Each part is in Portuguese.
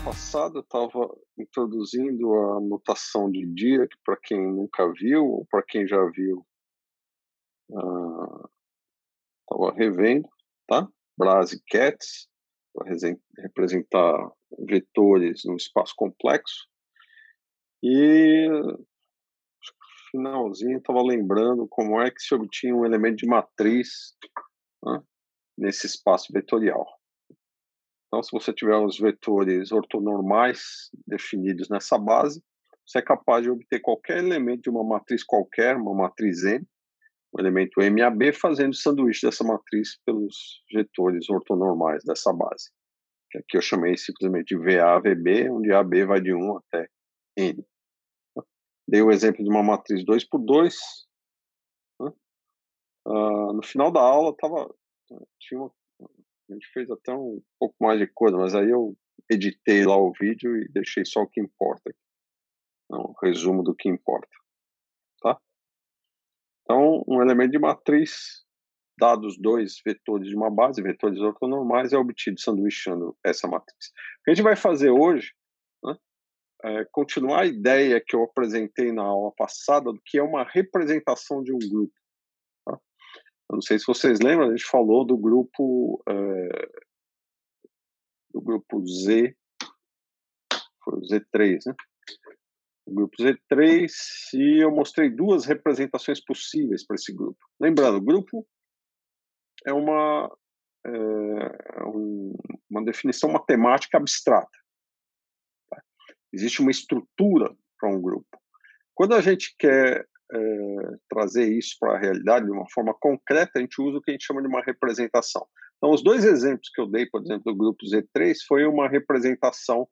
passada eu estava introduzindo a notação de dia, que para quem nunca viu ou para quem já viu, estava revendo, tá? Bras e Cats, para representar vetores num espaço complexo. E no finalzinho estava lembrando como é que se obtinha um elemento de matriz, né, nesse espaço vetorial. Então, se você tiver os vetores ortonormais definidos nessa base, você é capaz de obter qualquer elemento de uma matriz qualquer, uma matriz M, o elemento M a B, fazendo sanduíche dessa matriz pelos vetores ortonormais dessa base. Que aqui eu chamei simplesmente de VA, VB, onde AB vai de 1 até N. Dei o exemplo de uma matriz 2 por 2. Né? No final da aula, a gente fez até um pouco mais de coisa, mas aí eu editei lá o vídeo e deixei só o que importa. Um resumo do que importa. Tá? Então, um elemento de matriz, dados dois vetores de uma base, vetores ortonormais, é obtido sanduichando essa matriz. O que a gente vai fazer hoje, né, é continuar a ideia que eu apresentei na aula passada, do que é uma representação de um grupo. Tá? Eu não sei se vocês lembram, a gente falou do grupo Z, foi o Z3, né? O grupo Z3, e eu mostrei duas representações possíveis para esse grupo. Lembrando, o grupo é uma definição matemática abstrata. Tá? Existe uma estrutura para um grupo. Quando a gente quer trazer isso para a realidade de uma forma concreta, a gente usa o que a gente chama de uma representação. Então, os dois exemplos que eu dei, por exemplo, do grupo Z3, foi uma representação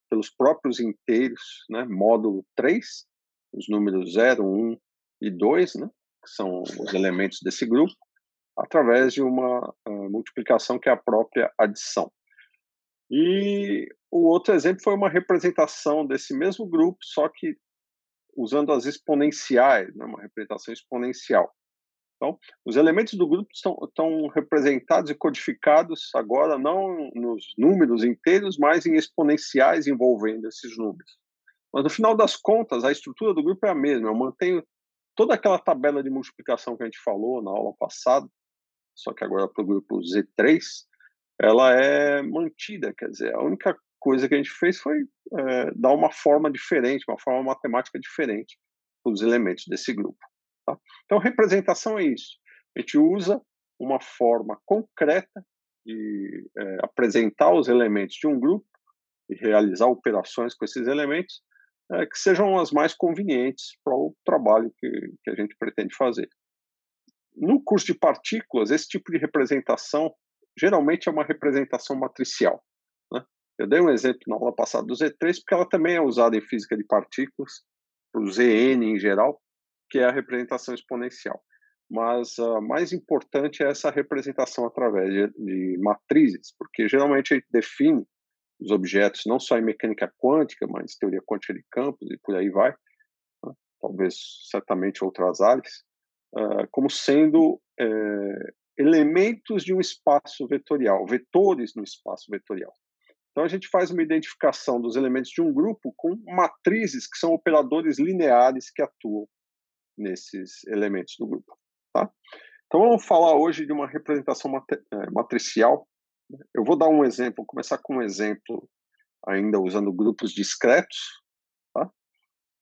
pelos próprios inteiros, né, módulo 3, os números 0, 1 e 2, né, que são os elementos desse grupo, através de uma multiplicação que é a própria adição. E o outro exemplo foi uma representação desse mesmo grupo, só que usando as exponenciais, né, uma representação exponencial. Então, os elementos do grupo estão representados e codificados agora não nos números inteiros, mas em exponenciais envolvendo esses números. Mas, no final das contas, a estrutura do grupo é a mesma. Eu mantenho toda aquela tabela de multiplicação que a gente falou na aula passada, só que agora para o grupo Z3, ela é mantida. Quer dizer, a única coisa que a gente fez foi dar uma forma diferente, uma forma matemática diferente para os elementos desse grupo. Tá? Então, representação é isso. A gente usa uma forma concreta de apresentar os elementos de um grupo e realizar operações com esses elementos que sejam as mais convenientes para o trabalho que a gente pretende fazer. No curso de partículas, esse tipo de representação geralmente é uma representação matricial. Né? Eu dei um exemplo na aula passada do Z3, porque ela também é usada em física de partículas, para o Zn em geral, que é a representação exponencial. Mas a mais importante é essa representação através de matrizes, porque geralmente a gente define os objetos não só em mecânica quântica, mas teoria quântica de campos e por aí vai, né? Talvez certamente outras áreas, como sendo elementos de um espaço vetorial, vetores no espaço vetorial. Então a gente faz uma identificação dos elementos de um grupo com matrizes que são operadores lineares que atuam nesses elementos do grupo. Tá? Então vamos falar hoje de uma representação matricial. Eu vou dar um exemplo, vou começar com um exemplo ainda usando grupos discretos, tá?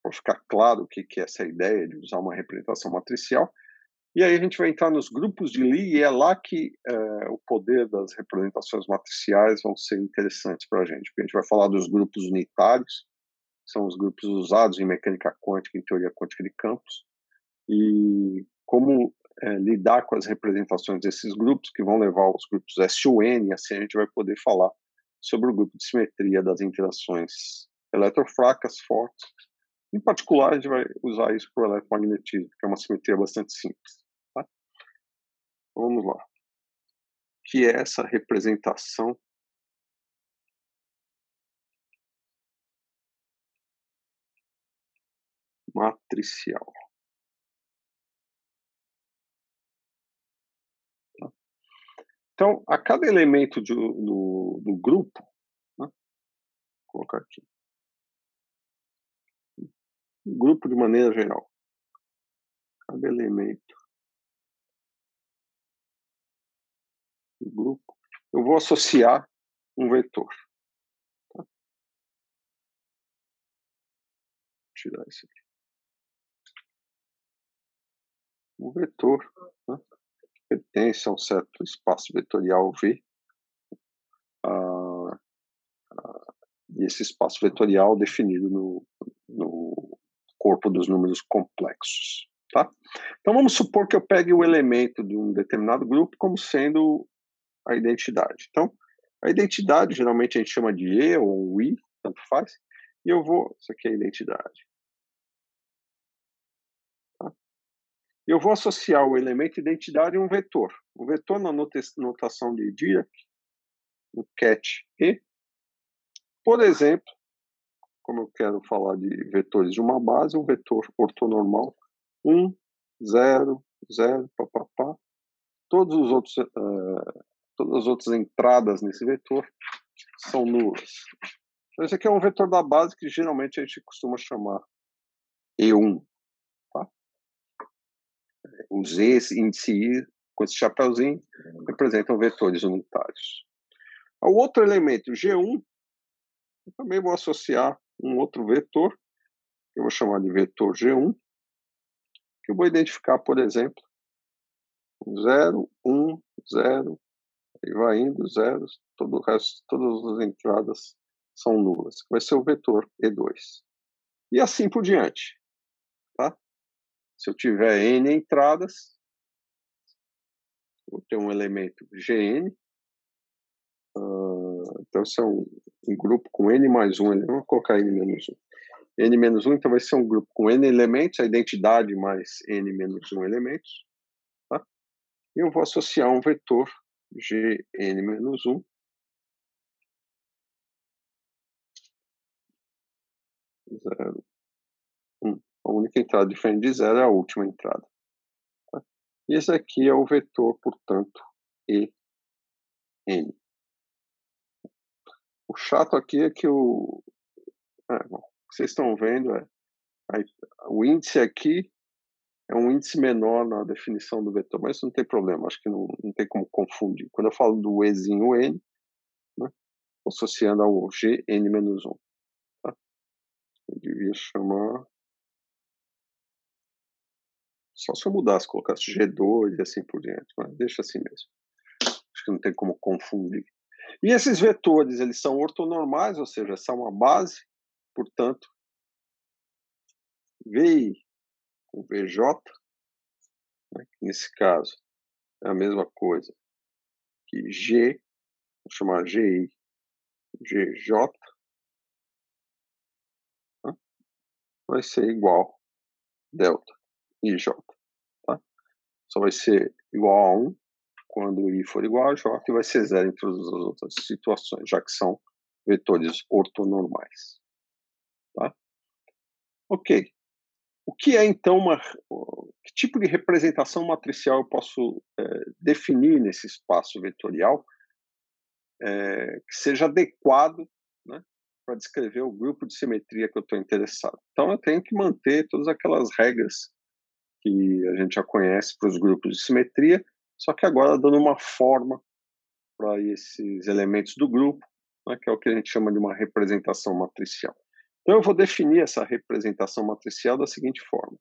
Para ficar claro o que é essa ideia de usar uma representação matricial. E aí a gente vai entrar nos grupos de Lie, e é lá que o poder das representações matriciais vão ser interessantes para a gente, porque a gente vai falar dos grupos unitários, que são os grupos usados em mecânica quântica, em teoria quântica de campos, e como lidar com as representações desses grupos, que vão levar aos grupos SUN, e assim a gente vai poder falar sobre o grupo de simetria das interações eletrofracas fortes. Em particular, a gente vai usar isso para o eletromagnetismo, que é uma simetria bastante simples. Tá? Vamos lá. O que é essa representação matricial? Tá? Então, a cada elemento do grupo, né, colocar aqui. Grupo de maneira geral. Cada elemento do grupo, eu vou associar um vetor. Tá? Vou tirar isso aqui. Um vetor, né, pertence a um certo espaço vetorial V, e esse espaço vetorial definido no corpo dos números complexos. Tá? Então vamos supor que eu pegue o elemento de um determinado grupo como sendo a identidade. Então, a identidade geralmente a gente chama de E ou um I, tanto faz, e isso aqui é a identidade. Tá? Eu vou associar o elemento identidade a um vetor. O vetor na notação de Dirac, o cat E, por exemplo, como eu quero falar de vetores de uma base, um vetor ortonormal 1, 0, 0, papapá. Todas as outras entradas nesse vetor são nulas. Então, esse aqui é um vetor da base que geralmente a gente costuma chamar E1. Tá? Os E's, índice I, com esse chapéuzinho, representam vetores unitários. Ao outro elemento, G1, eu também vou associar um outro vetor, que eu vou chamar de vetor G1, que eu vou identificar, por exemplo, 0, 1, 0, e vai indo, zeros, todo o resto, todas as entradas são nulas, que vai ser o vetor E2. E assim por diante. Tá? Se eu tiver N entradas, eu vou ter um elemento Gn, então esse é um grupo com N mais 1, vou colocar N menos 1. N menos 1, então vai ser um grupo com N elementos, a identidade mais N menos 1 elementos. Tá? E eu vou associar um vetor Gn menos 1, 0, 1. A única entrada diferente de 0 é a última entrada. Tá? E esse aqui é o vetor, portanto, En. O chato aqui é que o que vocês estão vendo o índice aqui é um índice menor na definição do vetor, mas isso não tem problema, acho que não tem como confundir. Quando eu falo do Ezinho N, né, associando ao Gn-1. Tá? Eu devia chamar... Só se eu mudasse, colocasse G2 e assim por diante, mas deixa assim mesmo. Acho que não tem como confundir. E esses vetores, eles são ortonormais, ou seja, são uma base, portanto, VI com VJ, né, que nesse caso é a mesma coisa que G, vou chamar GI, GJ, né, vai ser igual delta IJ. Tá? Só vai ser igual a 1 quando I for igual a J e vai ser 0 em todas as outras situações, já que são vetores ortonormais. Tá? Ok. O que é, então, que tipo de representação matricial eu posso definir nesse espaço vetorial que seja adequado, né, para descrever o grupo de simetria que eu estou interessado? Então, eu tenho que manter todas aquelas regras que a gente já conhece para os grupos de simetria, só que agora dando uma forma para esses elementos do grupo, né, que é o que a gente chama de uma representação matricial. Então, eu vou definir essa representação matricial da seguinte forma.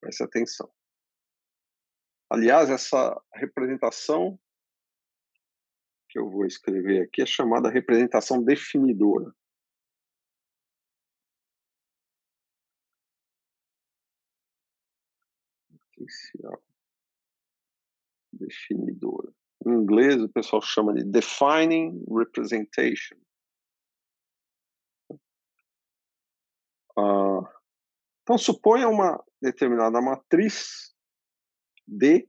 Preste atenção. Aliás, essa representação que eu vou escrever aqui é chamada representação definidora. Matricial definidora. Em inglês, o pessoal chama de defining representation. Então, suponha uma determinada matriz D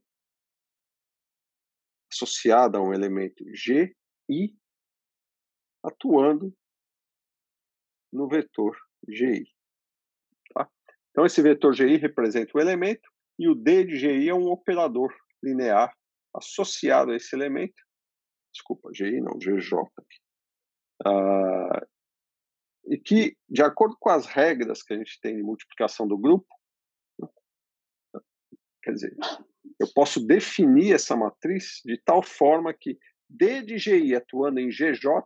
associada a um elemento G, I, atuando no vetor GI. Tá? Então, esse vetor GI representa o elemento e o D de GI é um operador linear associado a esse elemento. Desculpa, GI não, GJ. e que, de acordo com as regras que a gente tem de multiplicação do grupo, quer dizer, eu posso definir essa matriz de tal forma que D de GI atuando em GJ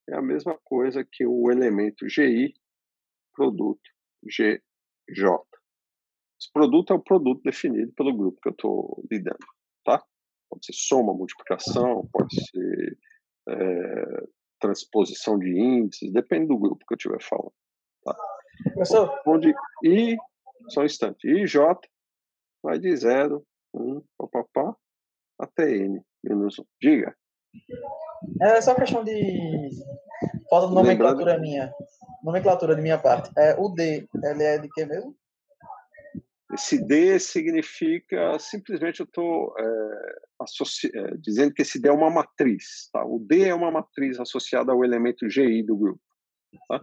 é a mesma coisa que o elemento GI produto GJ. Esse produto é o produto definido pelo grupo que eu estou lidando, tá? Pode ser soma, multiplicação, pode ser transposição de índices, depende do grupo que eu estiver falando. Tá? Professor? Onde I, só um instante, I e J vai de 0, 1, papapá, até N, menos 1. Diga. É só questão de falta de Lembrando, nomenclatura minha. Nomenclatura de minha parte. O D, ele é de que mesmo? esse D significa, simplesmente eu estou dizendo que esse D é uma matriz. Tá? O D é uma matriz associada ao elemento GI do grupo. Tá?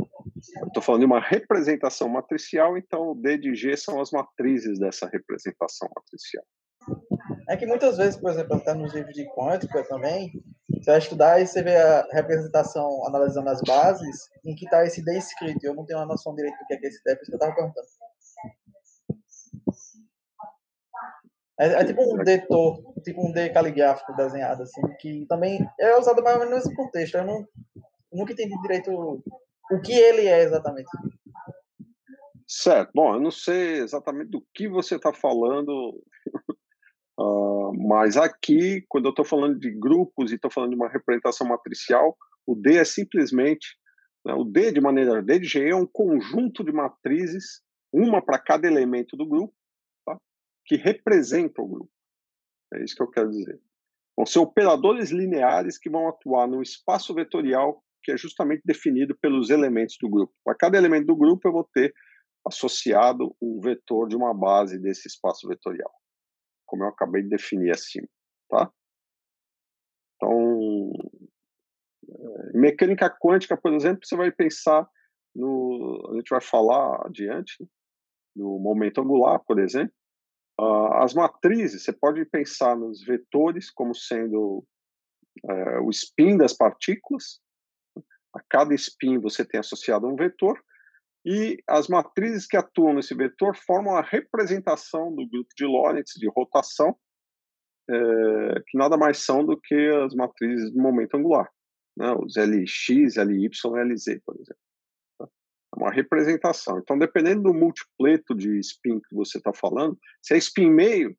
Eu estou falando de uma representação matricial, então o D de G são as matrizes dessa representação matricial. É que muitas vezes, por exemplo, até nos livros de quântica também, você vai estudar e você vê a representação analisando as bases, em que está esse D escrito. Eu não tenho uma noção direito do que é esse D, por isso que eu estava perguntando. É tipo um D torto, tipo um D caligráfico desenhado, assim, que também é usado mais ou menos nesse contexto. Eu nunca entendi direito o que ele é exatamente. Certo. Bom, eu não sei exatamente do que você está falando, mas aqui, quando eu estou falando de grupos e estou falando de uma representação matricial, o D é simplesmente, o D de G é um conjunto de matrizes, uma para cada elemento do grupo, tá? Que representa o grupo. É isso que eu quero dizer. Vão ser operadores lineares que vão atuar no espaço vetorial que é justamente definido pelos elementos do grupo. Para cada elemento do grupo eu vou ter associado um vetor de uma base desse espaço vetorial, como eu acabei de definir acima, tá? Então, em mecânica quântica, por exemplo, você vai pensar a gente vai falar adiante, no momento angular, por exemplo, as matrizes, você pode pensar nos vetores como sendo o spin das partículas. A cada spin você tem associado um vetor, e as matrizes que atuam nesse vetor formam a representação do grupo de Lorentz de rotação, que nada mais são do que as matrizes do momento angular, né? Os Lx, Ly, Lz, por exemplo. É uma representação. Então, dependendo do multipleto de spin que você está falando, se é spin meio,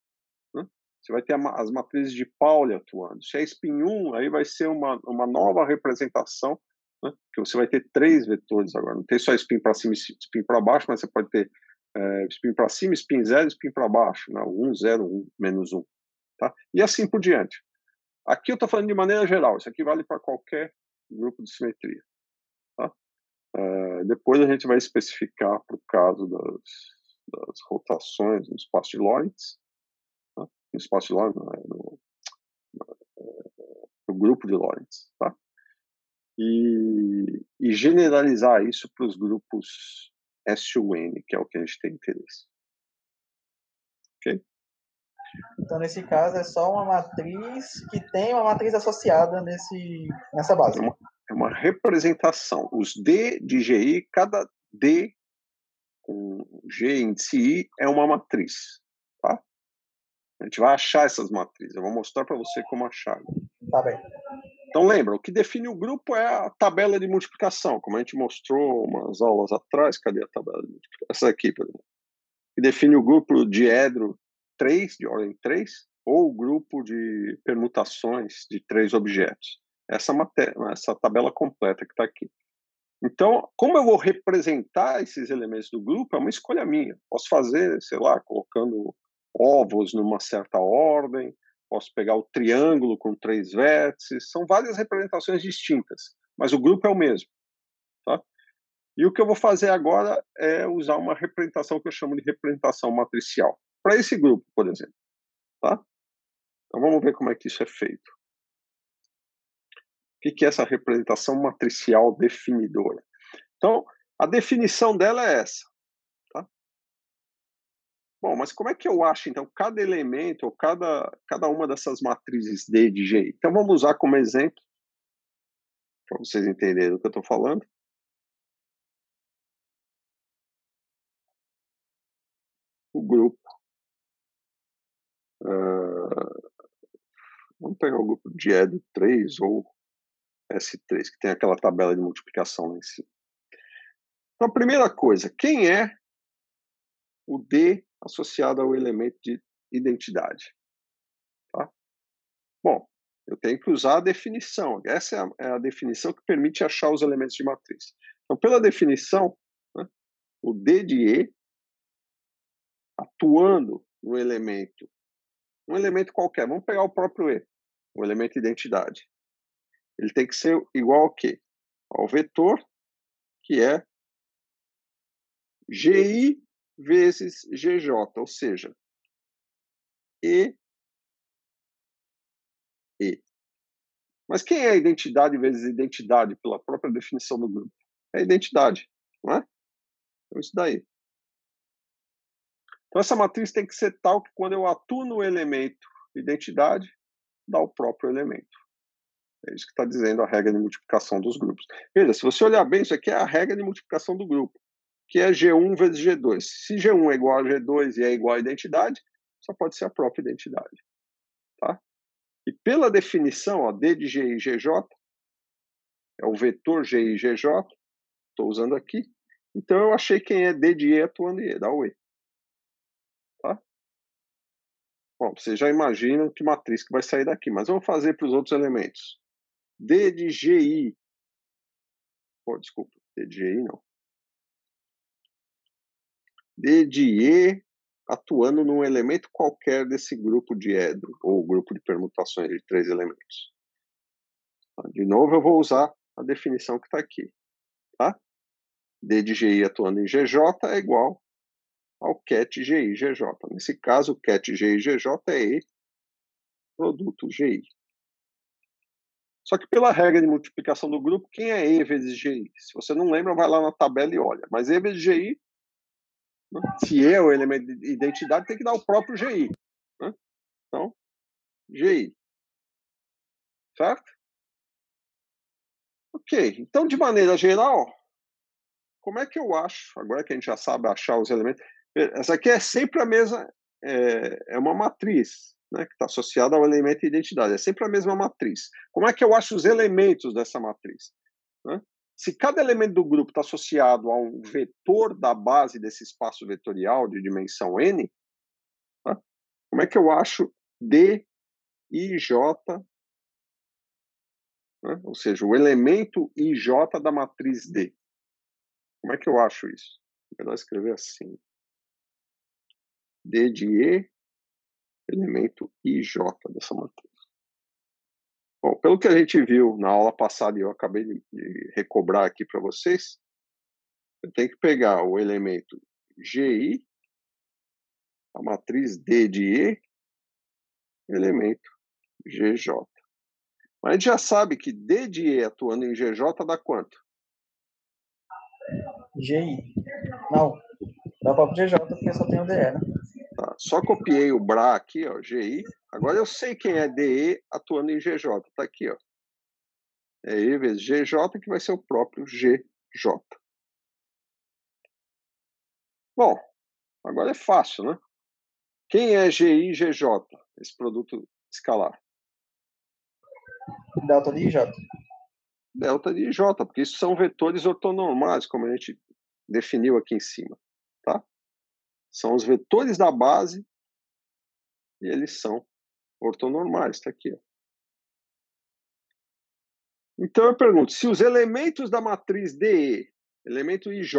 né, você vai ter as matrizes de Pauli atuando. Se é spin 1, aí vai ser uma nova representação, né, que você vai ter 3 vetores agora. Não tem só spin para cima e spin para baixo, mas você pode ter spin para cima, spin 0 e spin para baixo, né, 1, 0, 1, menos 1. Tá? E assim por diante. Aqui eu estou falando de maneira geral, isso aqui vale para qualquer grupo de simetria. Tá? Depois a gente vai especificar para o caso das rotações no espaço de Lorentz, tá? No espaço de Lorentz, no grupo de Lorentz, tá? E generalizar isso para os grupos S1N, que é o que a gente tem interesse. Ok? Então, nesse caso, é só uma matriz que tem uma matriz associada nessa base. É uma representação. Os D de GI, cada D com G índice I é uma matriz. Tá? A gente vai achar essas matrizes. Eu vou mostrar para você como achar. Tá bem. Então, lembra, o que define o grupo é a tabela de multiplicação, como a gente mostrou umas aulas atrás. Cadê a tabela de multiplicação? Essa aqui, por exemplo. Que define o grupo diedro 3, de ordem 3, ou o grupo de permutações de 3 objetos. Essa tabela completa que está aqui. Então, como eu vou representar esses elementos do grupo, é uma escolha minha. Posso fazer, sei lá, colocando ovos numa certa ordem, posso pegar o triângulo com 3 vértices, são várias representações distintas, mas o grupo é o mesmo. Tá? E o que eu vou fazer agora é usar uma representação que eu chamo de representação matricial, para esse grupo, por exemplo. Tá? Então vamos ver como é que isso é feito. O que é essa representação matricial definidora? Então, a definição dela é essa. Tá? Bom, mas como é que eu acho, então, cada elemento ou cada uma dessas matrizes D de GI? Então, vamos usar como exemplo, para vocês entenderem o que eu estou falando, o grupo. Vamos pegar o grupo de EDO 3 ou S3, que tem aquela tabela de multiplicação lá em cima. Então, a primeira coisa, quem é o D associado ao elemento de identidade? Tá? Bom, eu tenho que usar a definição. Essa é a definição que permite achar os elementos de matriz. Então, pela definição, né, o D de E, atuando no elemento, um elemento qualquer, vamos pegar o próprio E, o elemento de identidade. Ele tem que ser igual ao quê? Ao vetor, que é GI vezes GJ, ou seja, E. Mas quem é identidade vezes identidade, pela própria definição do grupo? É identidade, não é? Então, isso daí. Então, essa matriz tem que ser tal que quando eu atuo no elemento identidade, dá o próprio elemento. É isso que está dizendo a regra de multiplicação dos grupos. Veja, se você olhar bem, isso aqui é a regra de multiplicação do grupo, que é G1 vezes G2. Se G1 é igual a G2 e é igual à identidade, só pode ser a própria identidade. Tá? E pela definição, ó, D de GI e GJ, é o vetor GI e GJ, estou usando aqui. Então, eu achei quem é D de E atuando em E, dá o E. Tá? Bom, vocês já imaginam que matriz que vai sair daqui, mas vamos fazer para os outros elementos. D de GI. Desculpa, D de GI não. D de E atuando num elemento qualquer desse grupo de EDO, ou grupo de permutações de 3 elementos. De novo, eu vou usar a definição que está aqui. Tá? D de GI atuando em GJ é igual ao ket GI GJ. Nesse caso, o ket GI GJ é E produto GI. Só que pela regra de multiplicação do grupo, quem é E vezes GI? Se você não lembra, vai lá na tabela e olha. Mas E vezes GI, né? Se E é o elemento de identidade, tem que dar o próprio GI. Né? Então, GI. Certo? Ok. Então, de maneira geral, como é que eu acho, agora que a gente já sabe achar os elementos, essa aqui é sempre a mesma, é uma matriz, né, que está associada ao elemento de identidade, é sempre a mesma matriz. Como é que eu acho os elementos dessa matriz? Né? Se cada elemento do grupo está associado a um vetor da base desse espaço vetorial de dimensão n, tá? Como é que eu acho D e J, né? Ou seja, o elemento IJ da matriz D? Como é que eu acho isso? É melhor escrever assim. D de E, elemento IJ dessa matriz. Bom, pelo que a gente viu na aula passada e eu acabei de recobrar aqui para vocês, eu tenho que pegar o elemento GI, a matriz D de E, elemento GJ. Mas a gente já sabe que D de E atuando em GJ dá quanto? GI. Não, dá o próprio GJ porque só tem o DE, né? Tá. Só copiei o BRA aqui, ó, GI. Agora eu sei quem é DE atuando em GJ. Está aqui, ó. É E vezes GJ, que vai ser o próprio GJ. Bom, agora é fácil, né? Quem é GI e GJ, esse produto escalar? Delta de J. Delta de J, porque isso são vetores ortonormais, como a gente definiu aqui em cima. Tá? São os vetores da base e eles são ortonormais. Está aqui, ó. Então eu pergunto, se os elementos da matriz DE, elemento IJ,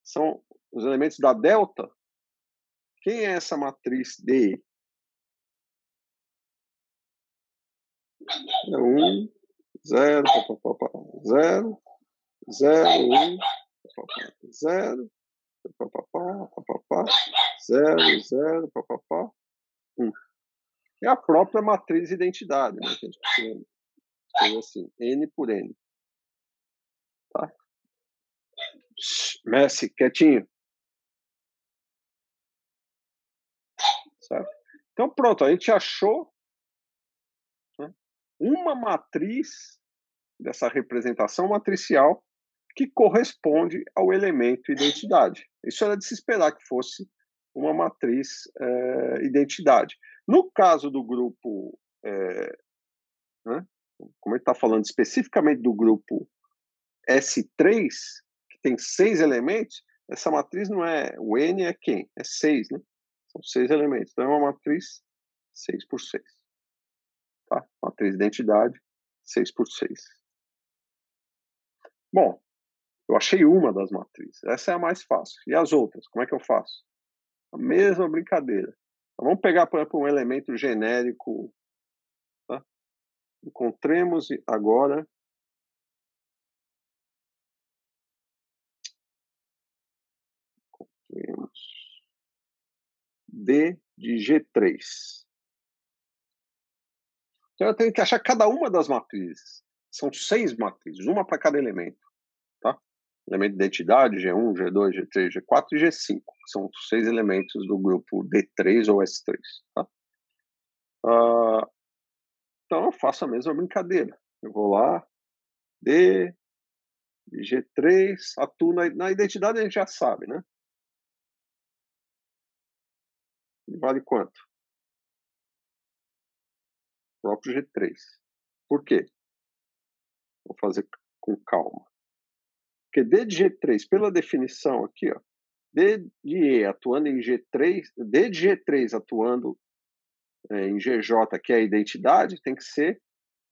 são os elementos da delta, quem é essa matriz DE? É 1, 0, 0, 0, 1, 0, 0, 0, 1. É a própria matriz de identidade, né? Que a gente precisa escrever assim, N por N. Tá? Messi, quietinho. Certo? Então, pronto, a gente achou, né, uma matriz dessa representação matricial que corresponde ao elemento identidade. Isso era de se esperar que fosse uma matriz identidade. No caso do grupo, né, como ele está falando especificamente do grupo S3, que tem 6 elementos, essa matriz não é, o N é quem? É 6, né? São 6 elementos, então é uma matriz 6 por 6. Tá? Matriz identidade 6 por 6. Bom, eu achei uma das matrizes, essa é a mais fácil. E as outras, como é que eu faço? A mesma brincadeira. Então, vamos pegar, por exemplo, um elemento genérico. Tá? Encontremos agora D de G3. Então eu tenho que achar cada uma das matrizes. São 6 matrizes, uma para cada elemento. Tá? Elemento de identidade, G1, G2, G3, G4 e G5. São 6 elementos do grupo D3 ou S3. Tá? Então eu faço a mesma brincadeira. Eu vou lá, D, G3, atuo na identidade, a gente já sabe, né? Vale quanto? O próprio G3. Por quê? Vou fazer com calma. Porque D de G3, pela definição aqui, ó, D de E atuando em G3, D de G3 atuando em GJ, que é a identidade, tem que ser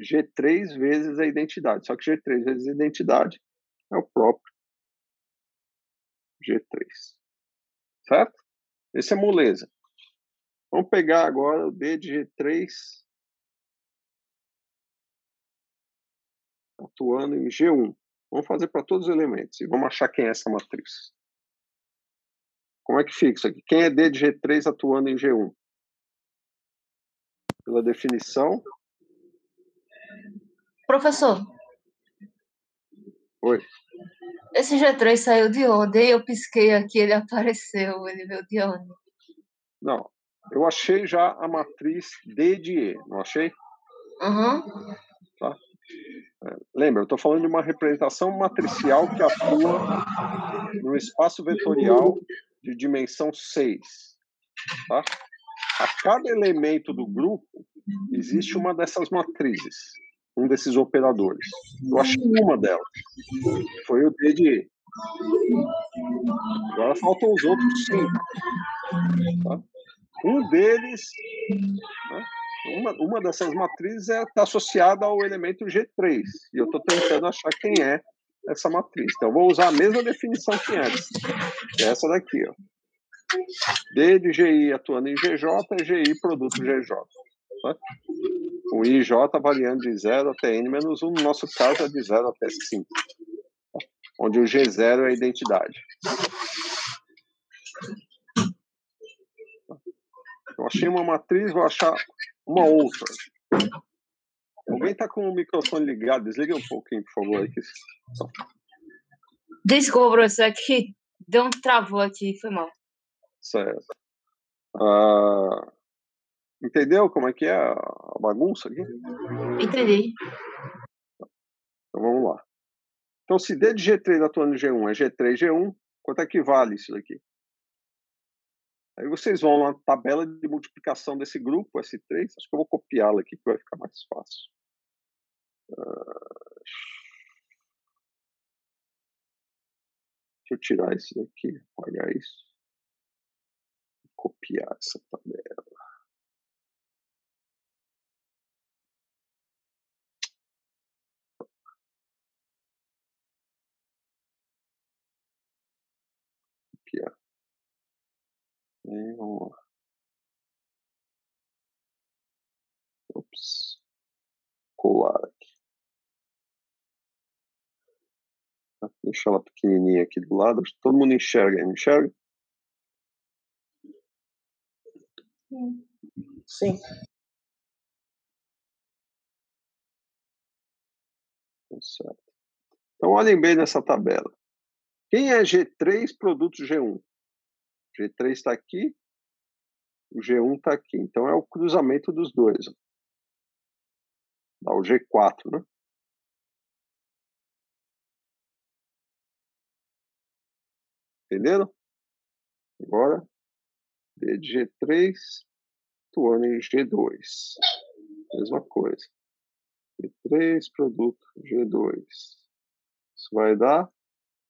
G3 vezes a identidade. Só que G3 vezes a identidade é o próprio G3. Certo? Esse é moleza. Vamos pegar agora o D de G3 atuando em G1. Vamos fazer para todos os elementos e vamos achar quem é essa matriz. Como é que fica isso aqui? Quem é D de G3 atuando em G1? Pela definição. Professor. Oi. Esse G3 saiu de onde? Eu pisquei aqui, ele apareceu. Ele veio de onde? Não. Eu achei já a matriz D de E, não achei? Uhum. Tá? Lembra, eu estou falando de uma representação matricial que atua no espaço vetorial de dimensão 6. Tá? A cada elemento do grupo existe uma dessas matrizes, um desses operadores. Eu achei uma delas. Foi o D de E. Agora faltam os outros 5. Tá? Um deles, né, uma dessas matrizes está associada ao elemento G3. E eu estou tentando achar quem é essa matriz. Então, eu vou usar a mesma definição que antes. Que é essa daqui. Ó. D de GI atuando em GJ é GI produto GJ. Tá? Com IJ variando de 0 até N-1. No nosso caso, é de 0 até 5. Tá? Onde o G0 é a identidade. Eu achei uma matriz, vou achar uma outra. Alguém está com o microfone ligado? Desliga um pouquinho, por favor. Aqui. Desculpa, professor, aqui deu um travou aqui, foi mal. Certo. Entendeu como é que é a bagunça aqui? Entendi. Então vamos lá. Então, se D de G3 atuando em G1 é G3, G1, quanto é que vale isso daqui? Aí vocês vão na tabela de multiplicação desse grupo, S3, acho que eu vou copiá-la aqui que vai ficar mais fácil. Deixa eu tirar isso daqui, apagar isso. Copiar essa tabela. Copiar. E vamos lá. Ops. Colar aqui. Deixa ela pequenininha aqui do lado. Todo mundo enxerga, não enxerga? Sim. Certo. Então, olhem bem nessa tabela. Quem é G3 produto G1? G3 está aqui, o G1 está aqui. Então, é o cruzamento dos dois. Dá o G4, né? Entenderam? Agora, D de G3, atuando em G2. Mesma coisa. G3, produto, G2. Isso vai dar,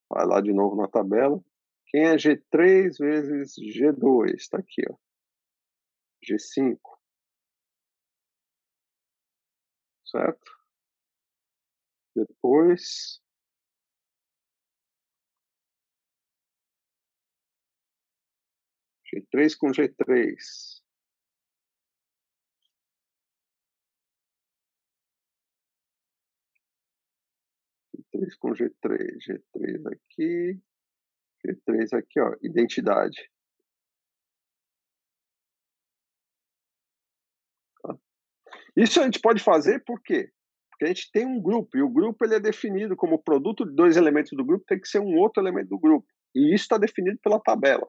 vai lá de novo na tabela. Quem é G3 vezes G2? Está aqui, ó. G5. Certo? Depois, G3 com G3. G3 com G3. G3 aqui. G3 aqui, ó. Identidade. Tá? Isso a gente pode fazer por quê? Porque a gente tem um grupo, e o grupo ele é definido como produto de dois elementos do grupo, tem que ser um outro elemento do grupo. E isso está definido pela tabela.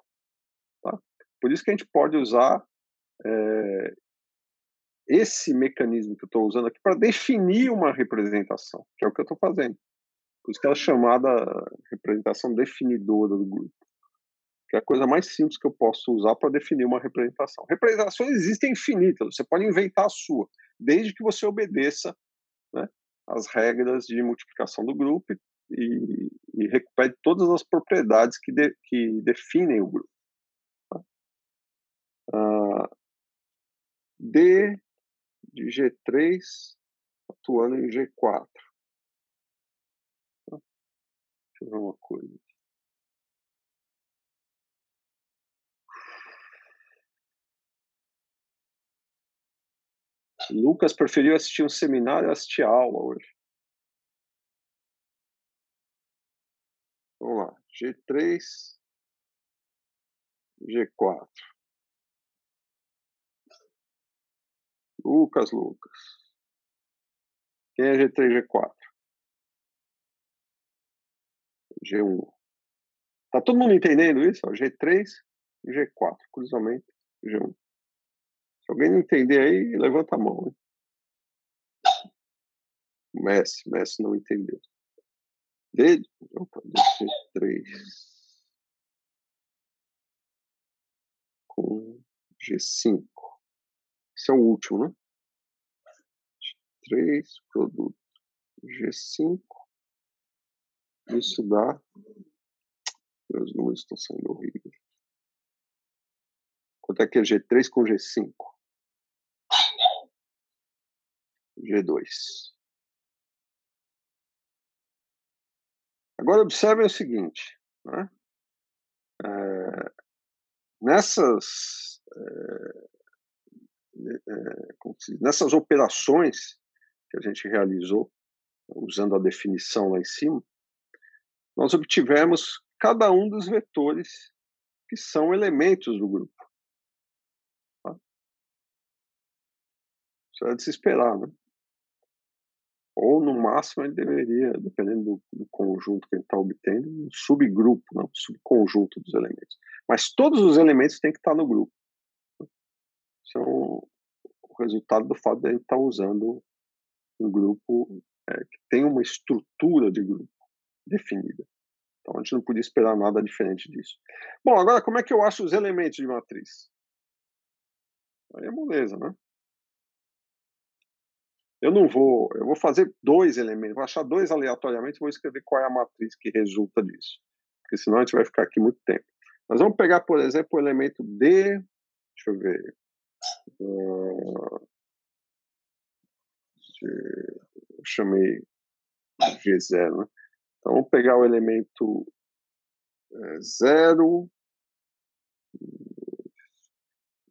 Tá? Por isso que a gente pode usar esse mecanismo que eu estou usando aqui para definir uma representação, que é o que eu estou fazendo. Por isso que ela é chamada representação definidora do grupo. Que é a coisa mais simples que eu posso usar para definir uma representação. Representações existem infinitas, você pode inventar a sua, desde que você obedeça, né, as regras de multiplicação do grupo e recupere todas as propriedades que definem o grupo. Tá? D de G3 atuando em G4. Tá? Deixa eu ver uma coisa. Lucas preferiu assistir um seminário ou assistir aula hoje? Vamos lá. G3, G4. Lucas. Quem é G3, G4? G1. Tá todo mundo entendendo isso? Ó, G3 e G4. Cruzamento, G1. Se alguém não entender aí, levanta a mão. Hein? Messi não entendeu. G3 com G5. Esse é o último, né? G3, produto G5. Isso dá. Meus números estão saindo horríveis. Quanto é que é G3 com G5? G2. Agora observem o seguinte, né? Nessas operações que a gente realizou, usando a definição lá em cima, nós obtivemos cada um dos vetores que são elementos do grupo. Tá? Isso é de se esperar, né? Ou, no máximo, ele deveria, dependendo do conjunto que ele está obtendo, um subgrupo, não, um subconjunto dos elementos. Mas todos os elementos têm que estar no grupo. Isso é o resultado do fato de a gente estar usando um grupo que tem uma estrutura de grupo definida. Então, a gente não podia esperar nada diferente disso. Bom, agora, como é que eu acho os elementos de matriz? Aí é moleza, né? Eu vou fazer dois elementos, vou achar dois aleatoriamente e vou escrever qual é a matriz que resulta disso. Porque senão a gente vai ficar aqui muito tempo. Mas vamos pegar, por exemplo, o elemento D, deixa eu ver, eu chamei G0, né? Então vamos pegar o elemento 0,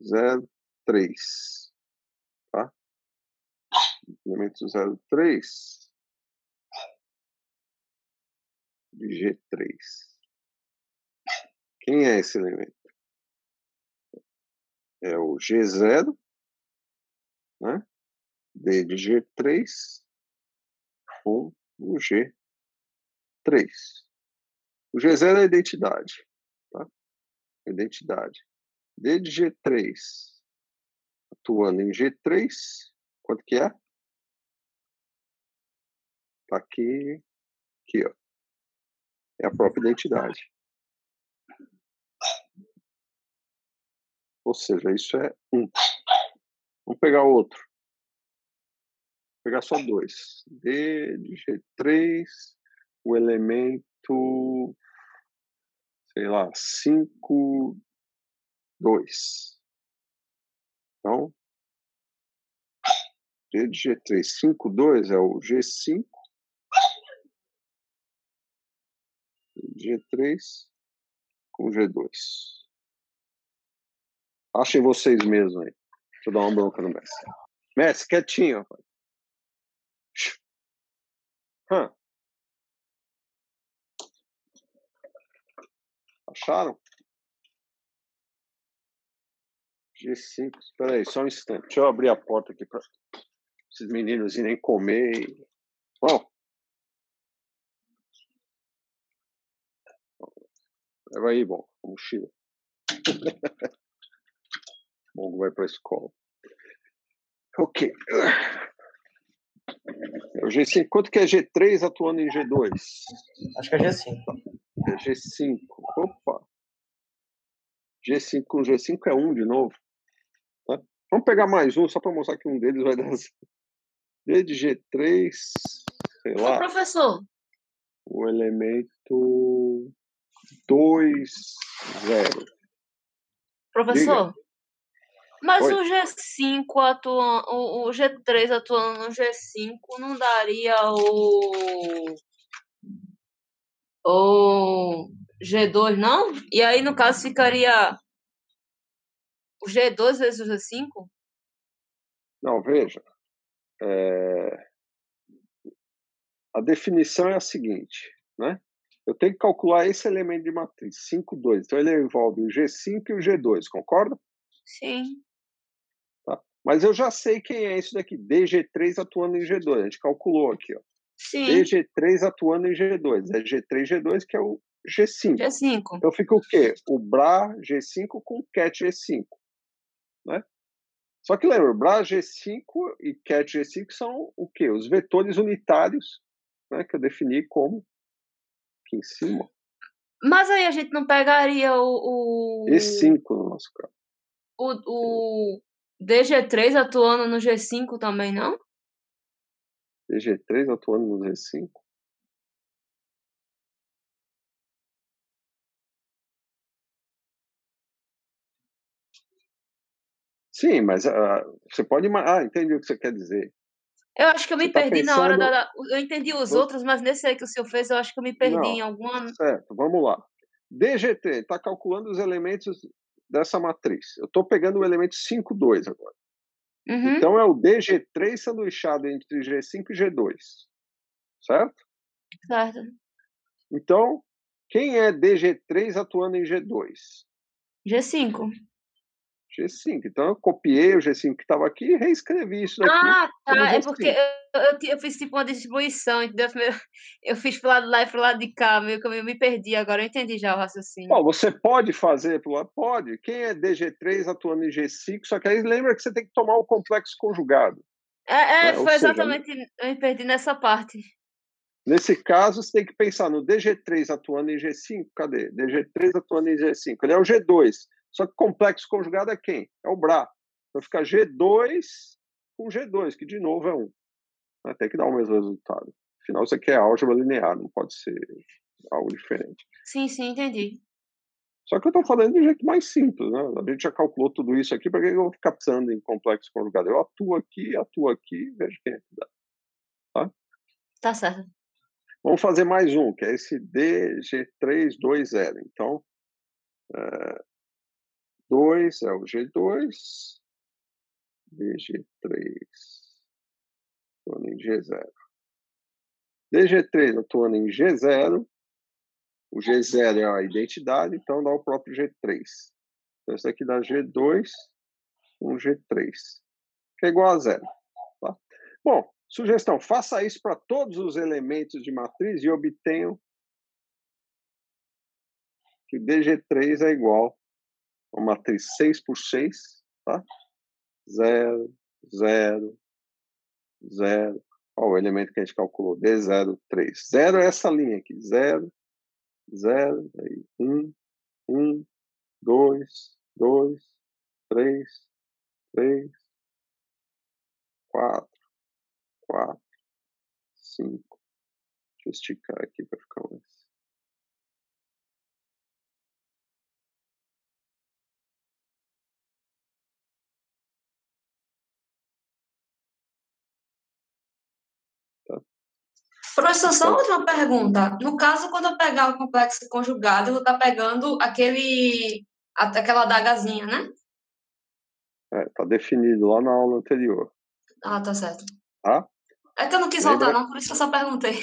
0, 3, tá? Elemento 0, 3 de G3. Quem é esse elemento? É o G0, né? D de G3 com o G3. O G0 é a identidade. Tá? Identidade. D de G3 atuando em G3. Quanto que é? Tá aqui, ó. É a própria identidade. ou seja, isso é 1. Vamos pegar outro. Vou pegar só 2. D de G3, o elemento, sei lá, 5, 2. Então, D de G3, 5, 2 é o G5. G3 com G2. Achem vocês mesmos aí. Deixa eu dar uma bronca no Messi. Messi, quietinho, rapaz. Acharam? G5. Espera aí, só um instante. Deixa eu abrir a porta aqui para esses meninos irem comer. Bom. Leva aí, bom. Mochila. Bom, vai para a escola. Ok. O G5. Quanto que é G3 atuando em G2? Acho que é G5. É G5. Opa. G5 com G5 é 1 de novo. Tá? Vamos pegar mais um, só para mostrar que um deles vai dar... D de G3, sei lá. Ô, professor. O elemento 2, 0. Professor. Diga. Mas Oi. o G5 atuando, o G3 atuando no G5 não daria o G2, não? E aí, no caso, ficaria o G2 vezes o G5? Não, veja. A definição é a seguinte, né? Eu tenho que calcular esse elemento de matriz, 5, 2. Então, ele envolve o G5 e o G2, concorda? Sim. Tá? Mas eu já sei quem é isso daqui, DG3 atuando em G2. A gente calculou aqui, ó. Sim. DG3 atuando em G2. É G3, G2, que é o G5. G5. Então, fica o quê? O BRA G5 com CAT G5. Né? Só que lembra, BRA G5 e CAT G5 são o quê? Os vetores unitários, né, que eu defini como aqui em cima. Mas aí a gente não pegaria o E5 no nosso caso. O DG3 atuando no G5 também, não? DG3 atuando no G5? Sim, mas você pode... entendi o que você quer dizer. Eu acho que eu me perdi na hora da... Eu entendi os Tô... outros, mas nesse aí que o senhor fez, eu acho que eu me perdi Não, em alguma... Certo, vamos lá. DGT está calculando os elementos dessa matriz. Eu estou pegando o elemento 5, 2 agora. Uhum. Então, é o DG3 sanduichado entre G5 e G2. Certo? Certo. Então, quem é DG3 atuando em G2? G5. G5. Então, eu copiei o G5 que estava aqui e reescrevi isso daqui. Ah, como tá. É G5. porque eu fiz tipo uma distribuição, entendeu? Eu fiz pro lado de lá e pro lado de cá, meio que eu me perdi agora. Eu entendi já o raciocínio. Bom, você pode fazer pro lado? Pode. Quem é DG3 atuando em G5, só que aí lembra que você tem que tomar o complexo conjugado. Né? Foi exatamente, eu me perdi nessa parte. Nesse caso, você tem que pensar no DG3 atuando em G5. Cadê? DG3 atuando em G5. Ele é o G2. Só que complexo conjugado é quem? É o BRA. Então fica G2 com G2, que de novo é 1. Tem que dar o mesmo resultado. Afinal, isso aqui é álgebra linear, não pode ser algo diferente. Sim, entendi. Só que eu estou falando de um jeito mais simples, né? A gente já calculou tudo isso aqui, para que eu vou ficar pensando em complexo conjugado? Eu atuo aqui, vejo quem é que dá. Tá? Tá certo. Vamos fazer mais um, que é esse DG320. Então, 2 é o G2, DG3 atuando em G0. DG3 atuando em G0, o G0 é a identidade, então dá o próprio G3. Então, isso aqui dá G2 com G3, que é igual a 0. Tá? Bom, sugestão, faça isso para todos os elementos de matriz e obtenham que o DG3 é igual a uma matriz 6 por 6, tá? 0, 0, 0. Olha o elemento que a gente calculou, D0, 3. 0 é essa linha aqui, 0, 0, 1, 1, 2, 2, 3, 3, 4, 4, 5. Deixa eu esticar aqui para ficar mais. Professor, só uma última pergunta. No caso, quando eu pegar o complexo conjugado, eu vou estar pegando aquela adagazinha, né? Tá definido lá na aula anterior. Ah, tá certo. Tá? É que eu não quis voltar, não, por isso que eu só perguntei.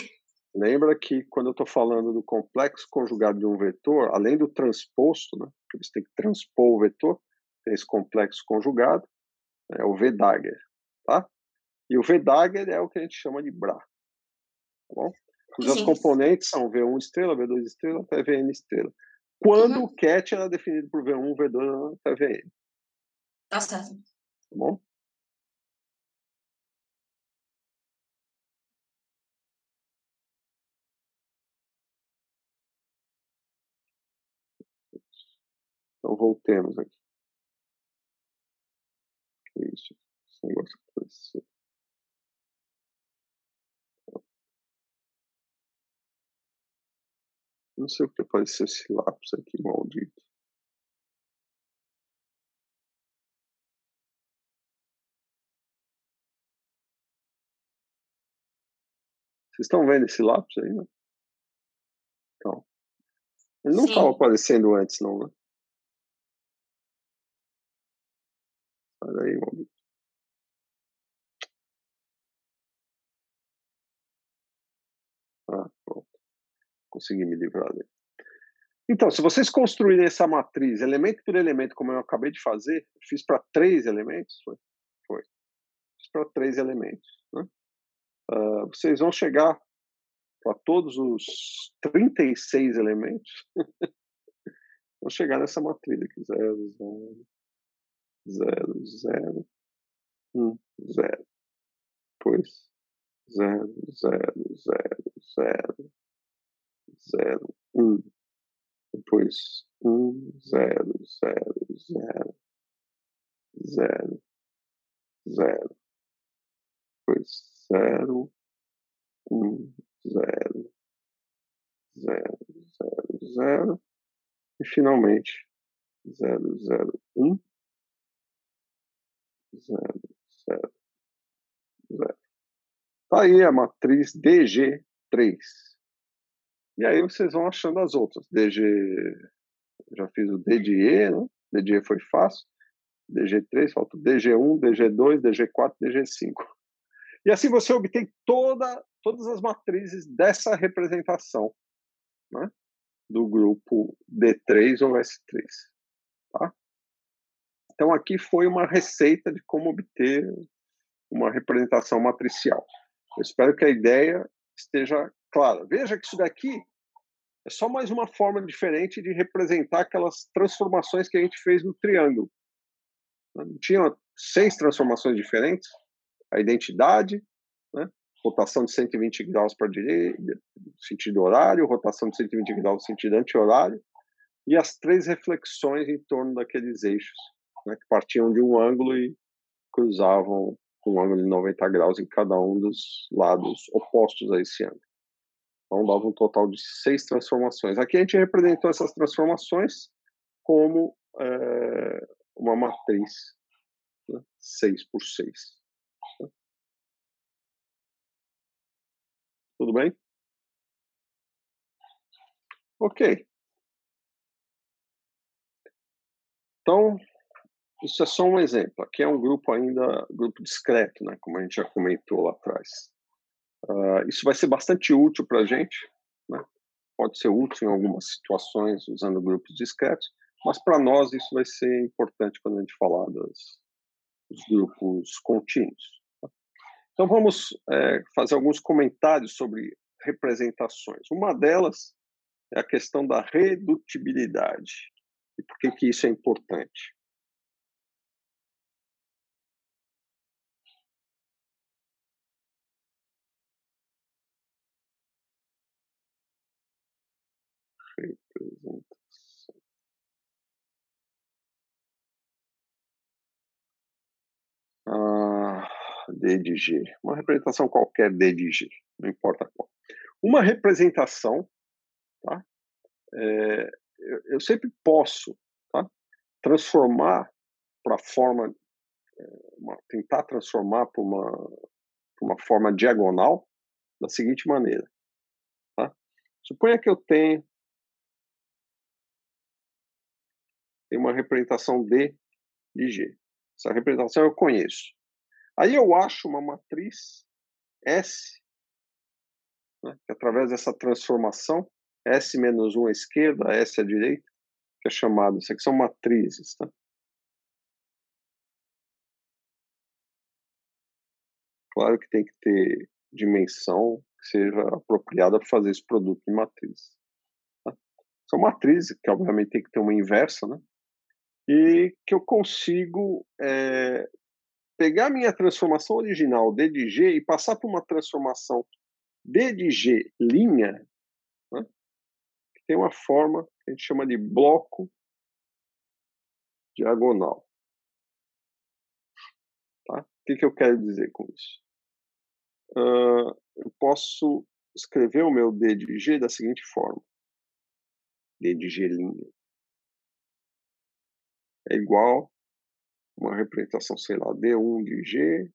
Lembra que quando eu estou falando do complexo conjugado de um vetor, além do transposto, né, que você tem que transpor o vetor, tem esse complexo conjugado, é o V-Dagger, tá? E o V-Dagger é o que a gente chama de BRA, tá bom? Cujos componentes são V1 estrela, V2 estrela, até Vn estrela. Quando o ket era definido por V1, V2 até Vn. Tá certo. Tá bom? Então, voltemos aqui. Que isso? Esse negócio apareceu. Não sei porque apareceu esse lápis aqui, maldito. Vocês estão vendo esse lápis aí, né? Então, ele não estava aparecendo antes, não, né? Olha aí, maldito. Ah, pronto. Consegui me livrar dele. Então, se vocês construírem essa matriz, elemento por elemento, como eu acabei de fazer, eu fiz para 3 elementos, foi. Fiz para 3 elementos, né? Vocês vão chegar para todos os 36 elementos, vão chegar nessa matriz aqui, 0, 0, 0, 0, 1, 0. Depois, 0, 0, 0, 0, 0, 1. Depois, 1, 0, 0, 0, 0, 0. Depois, 0, 1, 0, 0, 0, 0. E, finalmente, 0, 0, 1, 0, 0, 0. Tá aí a matriz DG3. E aí vocês vão achando as outras. DG, já fiz o D de E, né? D de E foi fácil. DG3, falta o DG1, DG2, DG4, DG5. E assim você obtém todas as matrizes dessa representação, né? Do grupo D3 ou S3. Tá? Então aqui foi uma receita de como obter uma representação matricial. Eu espero que a ideia esteja clara. Veja que isso daqui é só mais uma forma diferente de representar aquelas transformações que a gente fez no triângulo. Tinha 6 transformações diferentes: a identidade, né? Rotação de 120 graus para a direita, sentido horário, rotação de 120 graus sentido anti-horário, e as 3 reflexões em torno daqueles eixos, né, que partiam de um ângulo e cruzavam com um ângulo de 90 graus em cada um dos lados opostos a esse ângulo. Então dava um total de 6 transformações. Aqui a gente representou essas transformações como uma matriz, né, 6 por 6. Né? Tudo bem? Ok. Então, isso é só um exemplo. Aqui é um grupo ainda, grupo discreto, né, como a gente já comentou lá atrás. Isso vai ser bastante útil para a gente, né? Pode ser útil em algumas situações usando grupos discretos, mas para nós isso vai ser importante quando a gente falar dos grupos contínuos. Tá? Então vamos fazer alguns comentários sobre representações. Uma delas é a questão da redutibilidade. E por que isso é importante? Representação. D de G. Uma representação qualquer D de G, não importa qual. Uma representação, tá? Eu sempre posso, tá? Transformar para a forma, tentar transformar para uma forma diagonal da seguinte maneira, tá? Suponha que eu tenho uma representação D de G. Essa representação eu conheço. Aí eu acho uma matriz S, né, que através dessa transformação, S menos 1 à esquerda, S à direita, que é chamado, isso aqui são matrizes, tá? Claro que tem que ter dimensão que seja apropriada para fazer esse produto de matriz. Tá? São matrizes, que obviamente tem que ter uma inversa, né? E que eu consigo pegar minha transformação original D de G e passar para uma transformação D de G linha, né? Que tem uma forma que a gente chama de bloco diagonal. Tá? O que eu quero dizer com isso? Eu posso escrever o meu D de G da seguinte forma. D de G linha é igual uma representação, sei lá, D1 de G,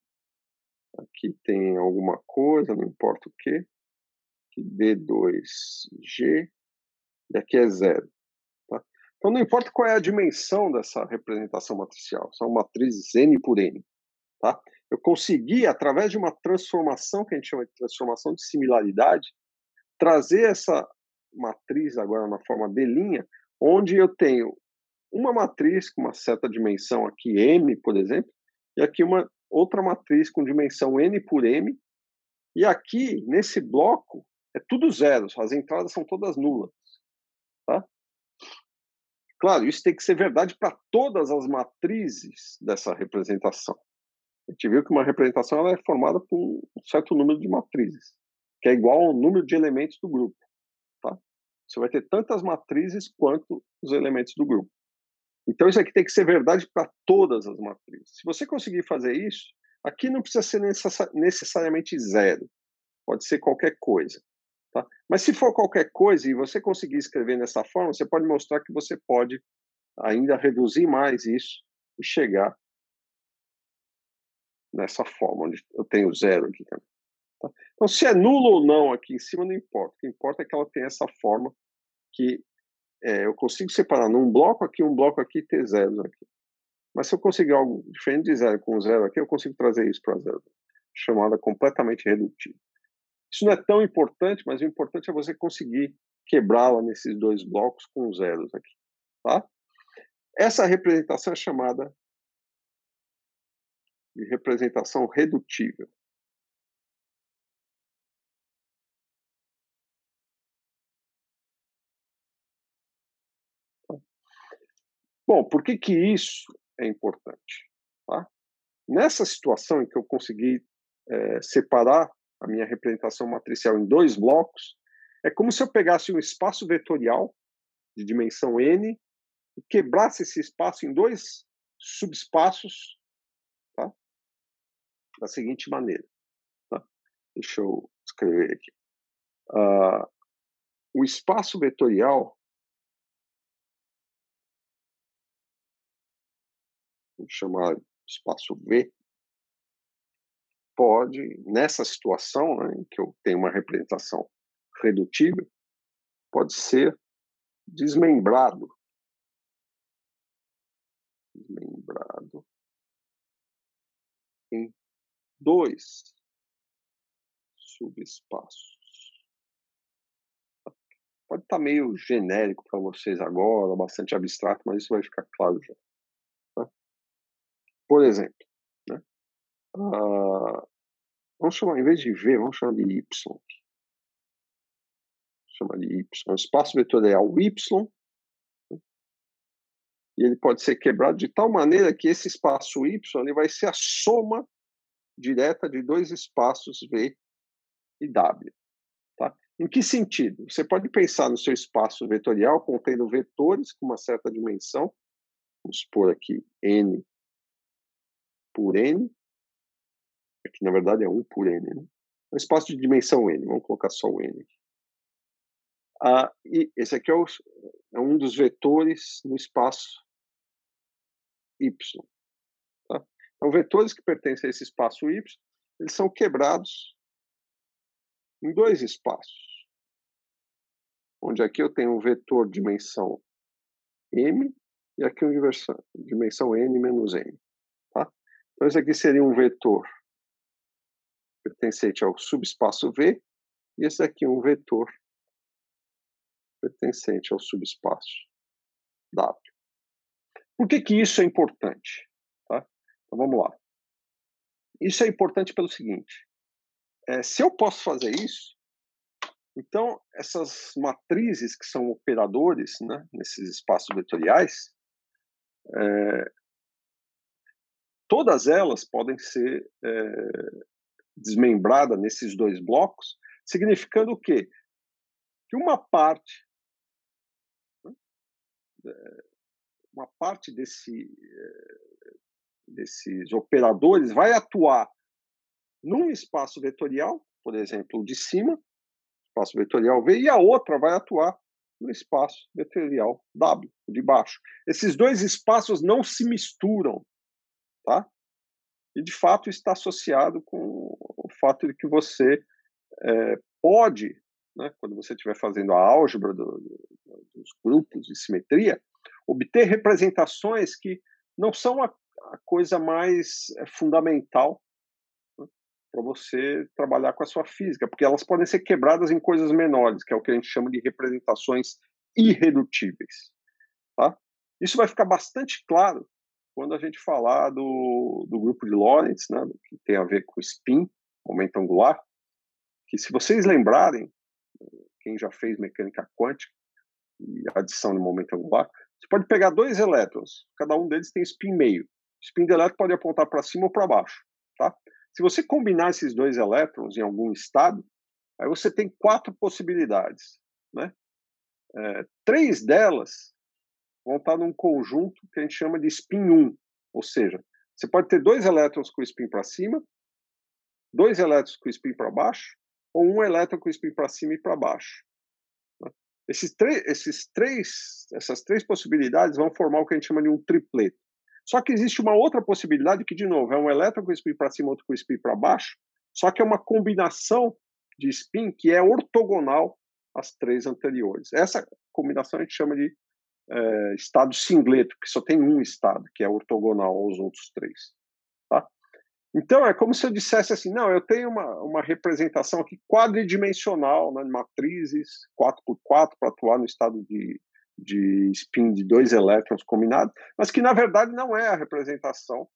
aqui tem alguma coisa, não importa o que, aqui D2G, e aqui é 0. Tá? Então não importa qual é a dimensão dessa representação matricial, são matrizes N por N. Tá? Eu consegui, através de uma transformação, que a gente chama de transformação de similaridade, trazer essa matriz agora na forma D', onde eu tenho uma matriz com uma certa dimensão aqui, M, por exemplo, e aqui uma outra matriz com dimensão N por M, e aqui, nesse bloco, é tudo zeros, as entradas são todas nulas. Tá? Claro, isso tem que ser verdade para todas as matrizes dessa representação. A gente viu que uma representação ela é formada por um certo número de matrizes, que é igual ao número de elementos do grupo. Tá? Você vai ter tantas matrizes quanto os elementos do grupo. Então, isso aqui tem que ser verdade para todas as matrizes. Se você conseguir fazer isso, aqui não precisa ser necessariamente 0. Pode ser qualquer coisa. Tá? Mas se for qualquer coisa e você conseguir escrever nessa forma, você pode mostrar que você pode ainda reduzir mais isso e chegar nessa forma, onde eu tenho 0 aqui também. Tá? Então, se é nulo ou não aqui em cima, não importa. O que importa é que ela tem essa forma que eu consigo separar num bloco aqui, e ter zeros aqui. Mas se eu conseguir algo diferente de 0 com 0 aqui, eu consigo trazer isso para 0, chamada completamente redutiva. Isso não é tão importante, mas o importante é você conseguir quebrá-la nesses dois blocos com zeros aqui. Tá? Essa representação é chamada de representação redutível. Bom, por que isso é importante? Tá? Nessa situação em que eu consegui separar a minha representação matricial em dois blocos, é como se eu pegasse um espaço vetorial de dimensão n e quebrasse esse espaço em dois subespaços, tá? Da seguinte maneira. Tá? Deixa eu escrever aqui. O espaço vetorial, vamos chamar de espaço V, pode, nessa situação, né, em que eu tenho uma representação redutível, pode ser desmembrado em dois subespaços. Pode estar meio genérico para vocês agora, bastante abstrato, mas isso vai ficar claro já. Tá? Por exemplo, né, vamos chamar, em vez de V, vamos chamar de Y. Chama de Y. O espaço vetorial Y, e ele pode ser quebrado de tal maneira que esse espaço Y ele vai ser a soma direta de dois espaços V e W. Tá? Em que sentido? Você pode pensar no seu espaço vetorial contendo vetores com uma certa dimensão, vamos supor aqui N por N, que na verdade é 1 por n, né? É um espaço de dimensão n, vamos colocar só o n. E esse aqui é um dos vetores no espaço y. Tá? Então, vetores que pertencem a esse espaço y, eles são quebrados em 2 espaços, onde aqui eu tenho um vetor de dimensão m e aqui uma dimensão n menos m. Tá? Então, esse aqui seria um vetor pertencente ao subespaço V, e esse aqui é um vetor pertencente ao subespaço W. Por que isso é importante? Tá? Então, vamos lá. Isso é importante pelo seguinte, se eu posso fazer isso, então essas matrizes que são operadores, né, nesses espaços vetoriais, todas elas podem ser desmembradas nesses 2 blocos, significando o quê? Que uma parte desses operadores vai atuar num espaço vetorial, por exemplo, o de cima, espaço vetorial V, e a outra vai atuar no espaço vetorial W, o de baixo. Esses 2 espaços não se misturam, tá? E, de fato, está associado com o fato de que você pode, né, quando você estiver fazendo a álgebra dos grupos de simetria, obter representações que não são a coisa mais fundamental, né, para você trabalhar com a sua física, porque elas podem ser quebradas em coisas menores, que é o que a gente chama de representações irredutíveis. Tá? Isso vai ficar bastante claro quando a gente falar do grupo de Lorentz, né, que tem a ver com spin, momento angular, que, se vocês lembrarem, quem já fez mecânica quântica e adição de momento angular, você pode pegar 2 elétrons, cada um deles tem spin meio. O spin do elétron pode apontar para cima ou para baixo. Tá? Se você combinar esses 2 elétrons em algum estado, aí você tem 4 possibilidades. Né? 3 delas vão estar num conjunto que a gente chama de spin 1, ou seja, você pode ter 2 elétrons com spin para cima, 2 elétrons com spin para baixo, ou 1 elétron com spin para cima e para baixo. Essas 3 possibilidades vão formar o que a gente chama de um tripleto. Só que existe uma outra possibilidade que, de novo, é um elétron com spin para cima, outro com spin para baixo, só que é uma combinação de spin que é ortogonal às 3 anteriores. Essa combinação a gente chama de estado singleto, que só tem um estado, que é ortogonal aos outros 3. Tá? Então, é como se eu dissesse assim, não, eu tenho uma representação aqui quadridimensional, né, de matrizes 4x4 para atuar no estado de spin de 2 elétrons combinados, mas que, na verdade, não é a representação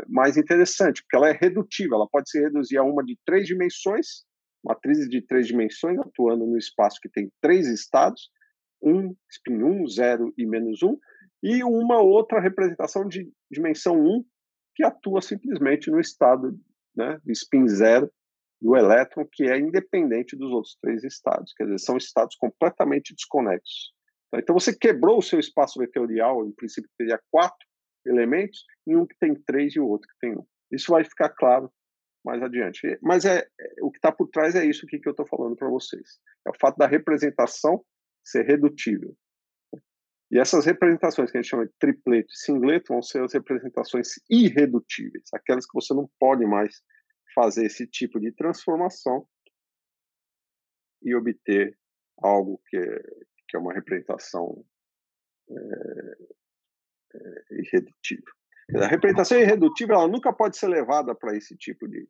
mais interessante, porque ela é redutível, ela pode se reduzir a uma de 3 dimensões, matrizes de 3 dimensões, atuando no espaço que tem 3 estados, 1, spin 1, 0 e menos 1, e uma outra representação de dimensão 1, que atua simplesmente no estado, né, de spin 0 do elétron, que é independente dos outros 3 estados. Quer dizer, são estados completamente desconexos. Então, você quebrou o seu espaço vetorial, em princípio teria 4 elementos, e um que tem 3 e o outro que tem 1. Isso vai ficar claro mais adiante. Mas o que está por trás é isso aqui que eu estou falando para vocês. É o fato da representação ser redutível. E essas representações que a gente chama de tripleto e singleto vão ser as representações irredutíveis, aquelas que você não pode mais fazer esse tipo de transformação e obter algo que é uma representação irredutível. A representação irredutível ela nunca pode ser levada para esse tipo de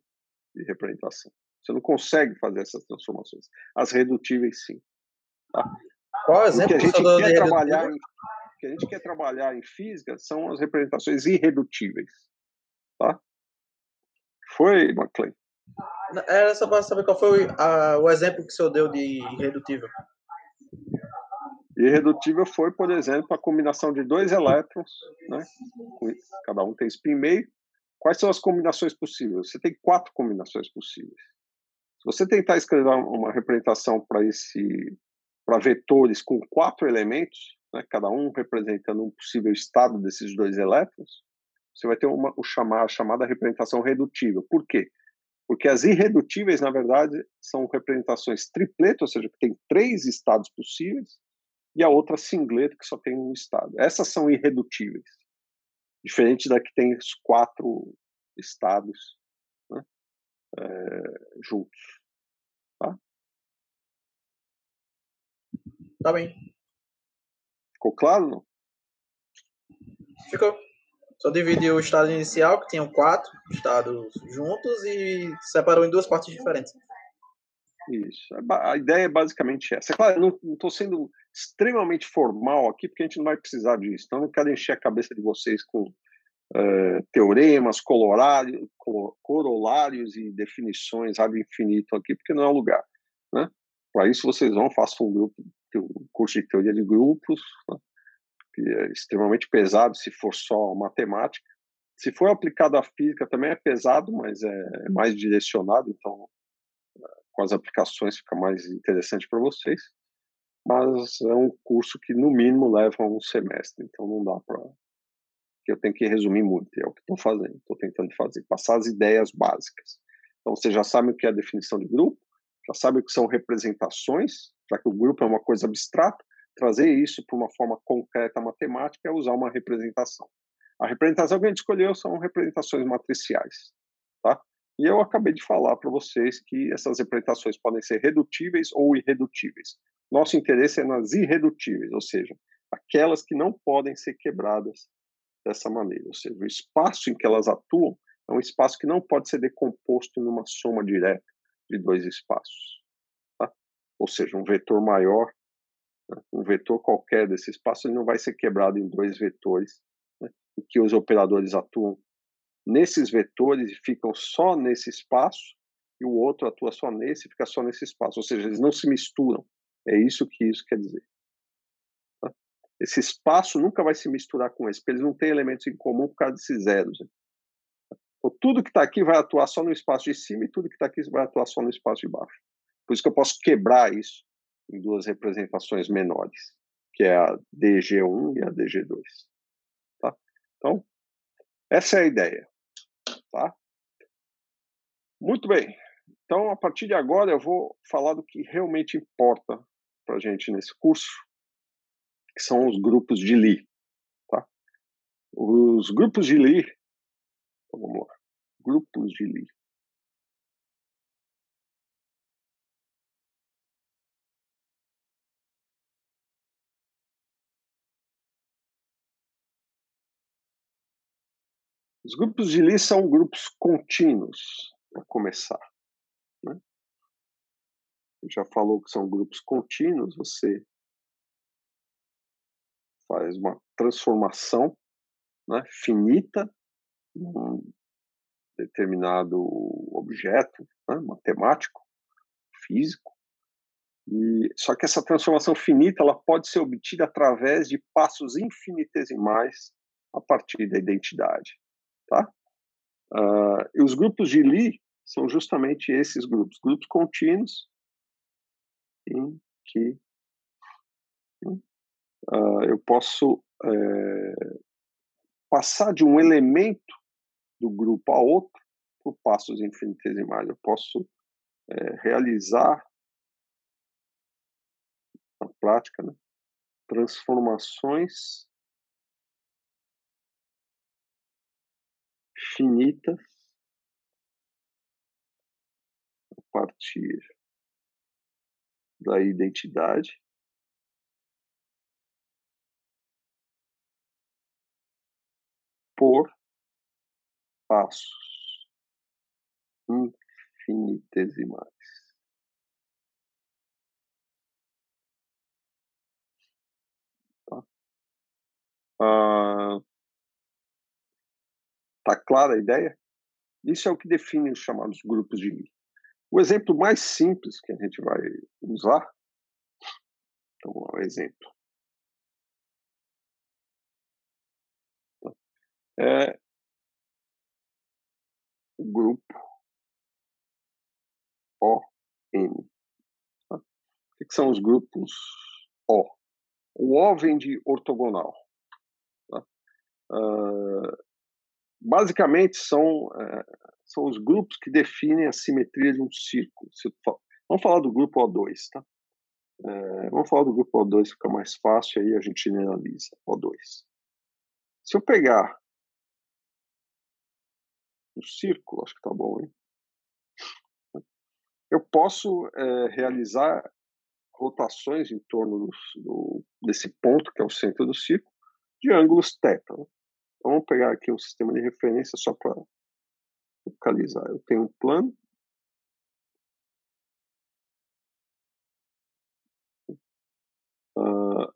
representação. Você não consegue fazer essas transformações. As redutíveis, sim. Tá? Qual exemplo que a gente quer trabalhar em física são as representações irredutíveis. Tá? Foi, McLean? Era só para saber qual foi o exemplo que o senhor deu de irredutível. Irredutível foi, por exemplo, a combinação de 2 elétrons, né? Cada um tem spin meio. Quais são as combinações possíveis? Você tem 4 combinações possíveis. Se você tentar escrever uma representação para vetores com 4 elementos, né, cada um representando um possível estado desses 2 elétrons, você vai ter a chamada representação redutível. Por quê? Porque as irredutíveis, na verdade, são representações tripletas, ou seja, que tem 3 estados possíveis, e a outra singleto, que só tem um estado. Essas são irredutíveis, diferente da que tem os 4 estados, né, juntos. Tá? Tá bem. Ficou claro, não? Ficou. Só dividiu o estado inicial, que tinham 4 estados juntos, e separou em 2 partes diferentes. Isso. A ideia é basicamente essa. É claro, não estou sendo extremamente formal aqui, porque a gente não vai precisar disso. Então, eu não quero encher a cabeça de vocês com teoremas, corolários e definições ad infinito aqui, porque não é o lugar. Né? Para isso, vocês façam um curso de teoria de grupos, né? Que é extremamente pesado se for só matemática. Se for aplicado à física, também é pesado, mas é mais direcionado, então com as aplicações fica mais interessante para vocês. Mas é um curso que, no mínimo, leva um semestre, então não dá para... Eu tenho que resumir muito, é o que estou fazendo, estou tentando fazer, passar as ideias básicas. Então, você já sabe o que é a definição de grupo, já sabe o que são representações, já que o grupo é uma coisa abstrata, trazer isso para uma forma concreta matemática é usar uma representação. A representação que a gente escolheu são representações matriciais, tá? E eu acabei de falar para vocês que essas representações podem ser redutíveis ou irredutíveis. Nosso interesse é nas irredutíveis, ou seja, aquelas que não podem ser quebradas dessa maneira, ou seja, o espaço em que elas atuam é um espaço que não pode ser decomposto numa soma direta de 2 espaços, tá? Ou seja, um vetor maior, né? Um vetor qualquer desse espaço, ele não vai ser quebrado em 2 vetores, né? Em que os operadores atuam nesses vetores e ficam só nesse espaço, e o outro atua só nesse e fica só nesse espaço, ou seja, eles não se misturam. É isso que isso quer dizer. Esse espaço nunca vai se misturar com esse, porque eles não têm elementos em comum por causa desses zeros. Então, tudo que está aqui vai atuar só no espaço de cima e tudo que está aqui vai atuar só no espaço de baixo. Por isso que eu posso quebrar isso em 2 representações menores, que é a DG1 e a DG2. Tá? Então, essa é a ideia. Tá? Muito bem. Então, a partir de agora, eu vou falar do que realmente importa para a gente nesse curso, que são os grupos de Lie. Tá? Os grupos de Lie, então, vamos lá, grupos de Lie. Os grupos de Lie são grupos contínuos, para começar. Né? Já falou que são grupos contínuos, você faz uma transformação, né, finita num determinado objeto, né, matemático, físico, só que essa transformação finita ela pode ser obtida através de passos infinitesimais a partir da identidade. Tá? E os grupos de Lie são justamente esses grupos contínuos em que eu posso passar de um elemento do grupo a outro por passos infinitesimais. Eu posso realizar, na prática, né, transformações finitas a partir da identidade por passos infinitesimais. Tá? Tá clara a ideia? Isso é o que define os chamados grupos de Lie. O exemplo mais simples que a gente vai usar, então, vamos lá, um exemplo. É o grupo ON. Tá? O que são os grupos O? O O vem de ortogonal. Tá? basicamente, são os grupos que definem a simetria de um círculo. Vamos falar do grupo O2, tá? Vamos falar do grupo O2, fica mais fácil, aí a gente generaliza O2. Se eu pegar um círculo, acho que tá bom, hein? Eu posso realizar rotações em torno desse ponto, que é o centro do círculo, de ângulos θ. Né? Então, vamos pegar aqui um sistema de referência só para localizar. Eu tenho um plano.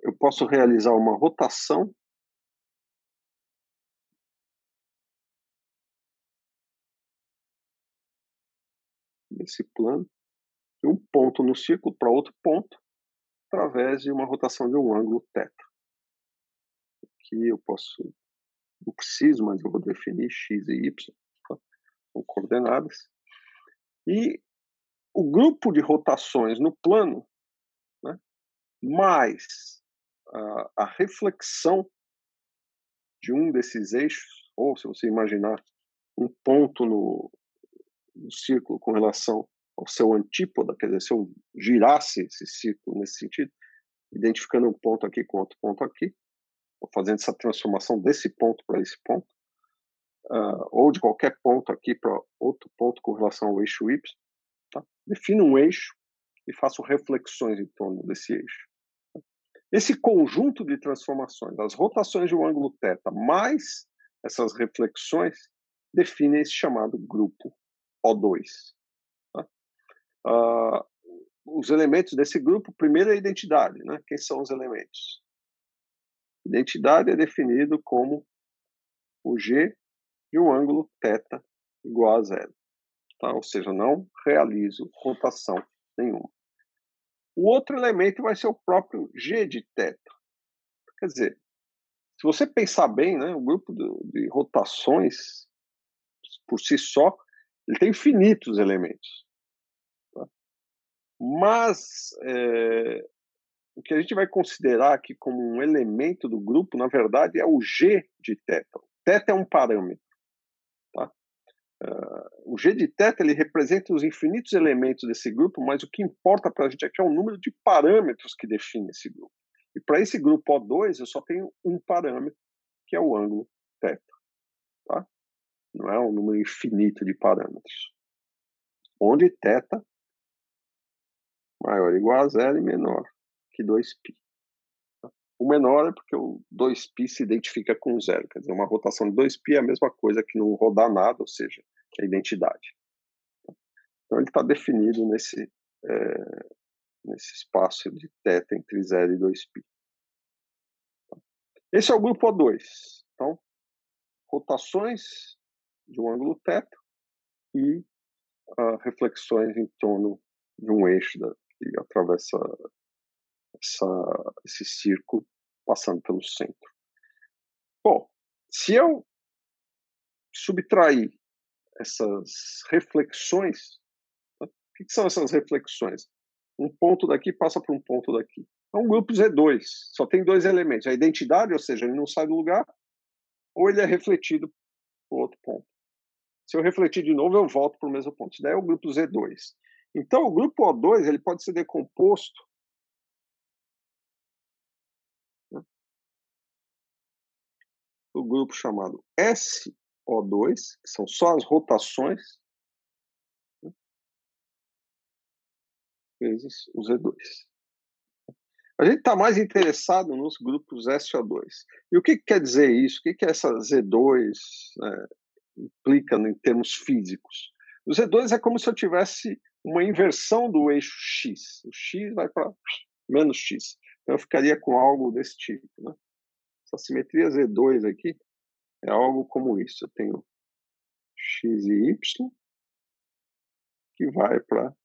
Eu posso realizar uma rotação desse plano de um ponto no círculo para outro ponto através de uma rotação de um ângulo θ. Aqui eu posso, não preciso, mas eu vou definir x e y, tá? Com coordenadas. E o grupo de rotações no plano, né, mais a reflexão de um desses eixos, ou se você imaginar um ponto no círculo com relação ao seu antípoda, quer dizer, se eu girasse esse círculo nesse sentido, identificando um ponto aqui com outro ponto aqui, ou fazendo essa transformação desse ponto para esse ponto, ou de qualquer ponto aqui para outro ponto com relação ao eixo y, tá? Defino um eixo e faço reflexões em torno desse eixo. Esse conjunto de transformações, as rotações de um ângulo θ, mais essas reflexões, definem esse chamado grupo O2. Tá? Os elementos desse grupo, primeiro é a identidade. Né? Quem são os elementos? Identidade é definido como o G de um ângulo θ igual a zero. Tá? Ou seja, não realizo rotação nenhuma. O outro elemento vai ser o próprio G de θ. Quer dizer, se você pensar bem, né, o grupo de rotações, por si só, ele tem infinitos elementos. Tá? Mas o que a gente vai considerar aqui como um elemento do grupo, na verdade, é o G de θ. θ é um parâmetro. Tá? O G de θ ele representa os infinitos elementos desse grupo, mas o que importa para a gente aqui é o número de parâmetros que define esse grupo. E para esse grupo O2, eu só tenho um parâmetro, que é o ângulo θ. Tá? Não é um número infinito de parâmetros. Onde θ maior ou igual a zero e menor que 2π. Tá? O menor é porque o 2π se identifica com zero. Quer dizer, uma rotação de 2π é a mesma coisa que não rodar nada, ou seja, que é a identidade. Então, ele está definido nesse espaço de θ entre 0 e 2π. Esse é o grupo O2. Então, rotações de um ângulo θ e reflexões em torno de um eixo que atravessa esse círculo passando pelo centro. Bom, se eu subtrair essas reflexões, tá? O que são essas reflexões? Um ponto daqui passa para um ponto daqui. É um grupo Z2, só tem dois elementos. A identidade, ou seja, ele não sai do lugar, ou ele é refletido para outro ponto. Se eu refletir de novo, eu volto para o mesmo ponto. Isso daí é o grupo Z2. Então, o grupo O2 ele pode ser decomposto, né, no grupo chamado SO2, que são só as rotações, né, vezes o Z2. A gente está mais interessado nos grupos SO2. E o que quer dizer isso? O que essa Z2 implica em termos físicos? O Z2 é como se eu tivesse uma inversão do eixo X. O X vai para menos X. Então eu ficaria com algo desse tipo. Né? Essa simetria Z2 aqui é algo como isso. Eu tenho X e Y que vai para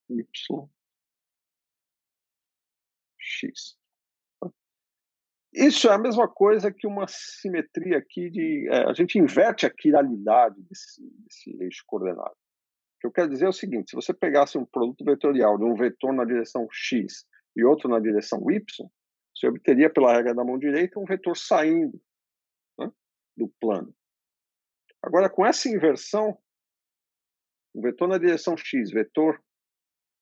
Y, X. Isso é a mesma coisa que uma simetria aqui a gente inverte a quiralidade desse eixo coordenado. O que eu quero dizer é o seguinte: se você pegasse um produto vetorial de um vetor na direção x e outro na direção y, você obteria, pela regra da mão direita, um vetor saindo, né, do plano. Agora, com essa inversão, um vetor na direção x,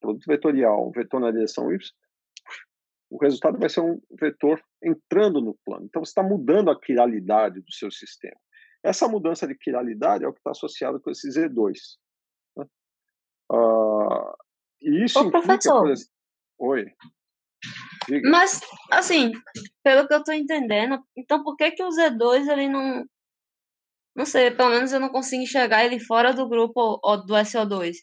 produto vetorial, um vetor na direção y, o resultado vai ser um vetor entrando no plano. Então, você está mudando a quiralidade do seu sistema. Essa mudança de quiralidade é o que está associado com esse Z2. Né? E isso implica, professor, por exemplo... Oi. Diga. Mas, assim, pelo que eu estou entendendo, então por que o Z2 ele não... Não sei, pelo menos eu não consigo enxergar ele fora do grupo do SO2.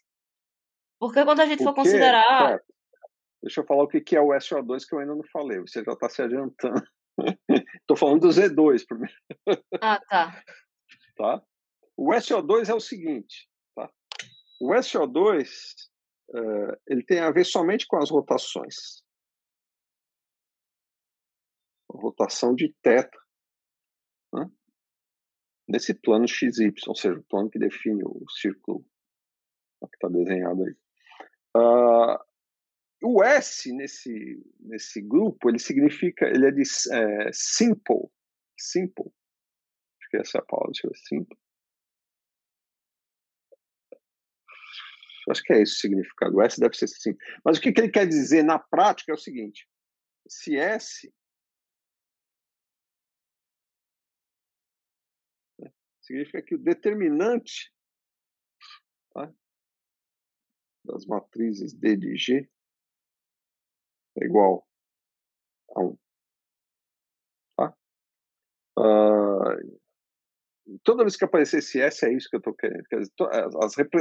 Porque quando a gente for considerar... Certo. Deixa eu falar o que é o SO2 que eu ainda não falei. Você já está se adiantando. Estou falando do Z2 primeiro. Ah, tá. Tá? O SO2 é o seguinte. Tá? O SO2 ele tem a ver somente com as rotações. A rotação de θ, né? Nesse plano XY, ou seja, o plano que define o círculo que está desenhado aí. O S nesse grupo, ele significa, ele é de simple. Acho que essa é a palavra, deixa eu ver, simple. Acho que é esse o significado. O S deve ser simples. Mas o que ele quer dizer na prática é o seguinte: se S significa que o determinante, tá, das matrizes D de G é igual a 1. Tá? Toda vez que aparecer esse S, é isso que eu estou querendo. Quer dizer,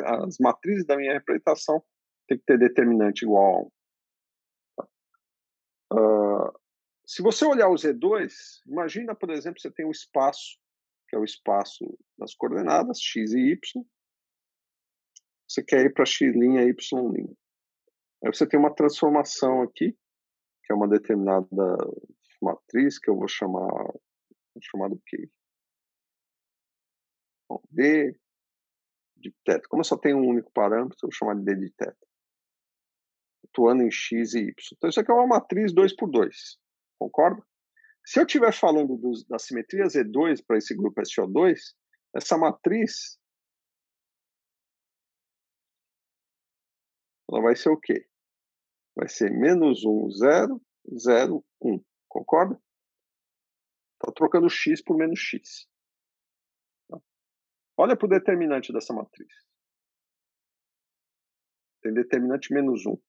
as matrizes da minha representação tem que ter determinante igual a 1. Tá? Se você olhar o Z2, imagina, por exemplo, você tem um espaço, que é o espaço das coordenadas, x e y. Você quer ir para x', y'. Aí você tem uma transformação aqui, que é uma determinada matriz, que eu vou chamar do quê? Bom, D de θ. Como eu só tenho um único parâmetro, eu vou chamar de D de θ. Atuando em x e y. Então isso aqui é uma matriz 2×2. Concorda? Se eu estiver falando da simetria Z2 para esse grupo SO2, essa matriz ela vai ser o quê? Vai ser -1, 0, 0, 1. Concorda? Está trocando x por menos x. Olha para o determinante dessa matriz. Tem determinante -1.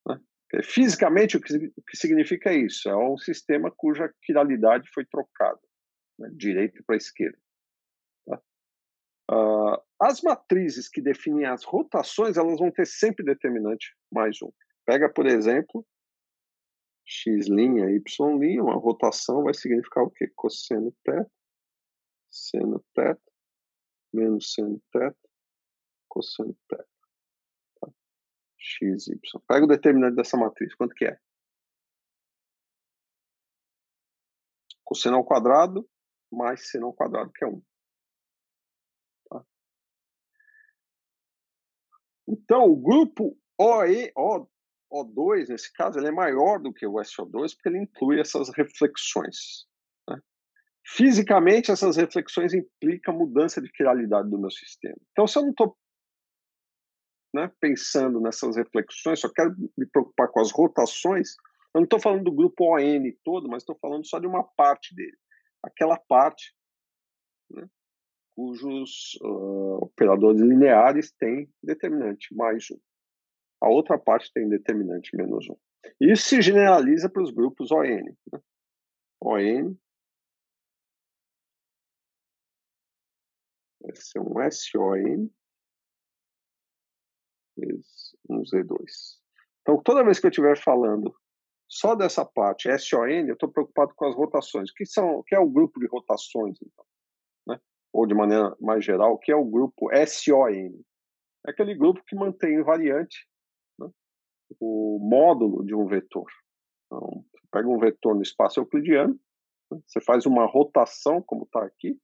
Né? Fisicamente, o que significa isso? É um sistema cuja quiralidade foi trocada, né, direita para esquerda. Tá? As matrizes que definem as rotações, elas vão ter sempre determinante +1. Pega, por exemplo, x', y', uma rotação vai significar o quê? Cosseno θ, seno θ, menos seno θ, cosseno θ. Tá? X, y. Pega o determinante dessa matriz. Quanto que é? Cosseno ao quadrado mais seno ao quadrado, que é 1. Tá? Então, o grupo O2, nesse caso, ele é maior do que o SO2, porque ele inclui essas reflexões. Né? Fisicamente, essas reflexões implicam mudança de quiralidade do meu sistema. Então, se eu não estou pensando nessas reflexões, só quero me preocupar com as rotações, eu não estou falando do grupo ON todo, mas estou falando só de uma parte dele. Aquela parte, né, cujos operadores lineares têm determinante +1. A outra parte tem determinante -1. Isso se generaliza para os grupos ON. Né? ON vai ser um SON vezes um Z2. Então, toda vez que eu estiver falando só dessa parte SON, eu estou preocupado com as rotações. O que é o grupo de rotações, então? Né? Ou, de maneira mais geral, o que é o grupo SON? É aquele grupo que mantém invariante, né, o módulo de um vetor. Então, você pega um vetor no espaço euclidiano, né, você faz uma rotação, como está aqui,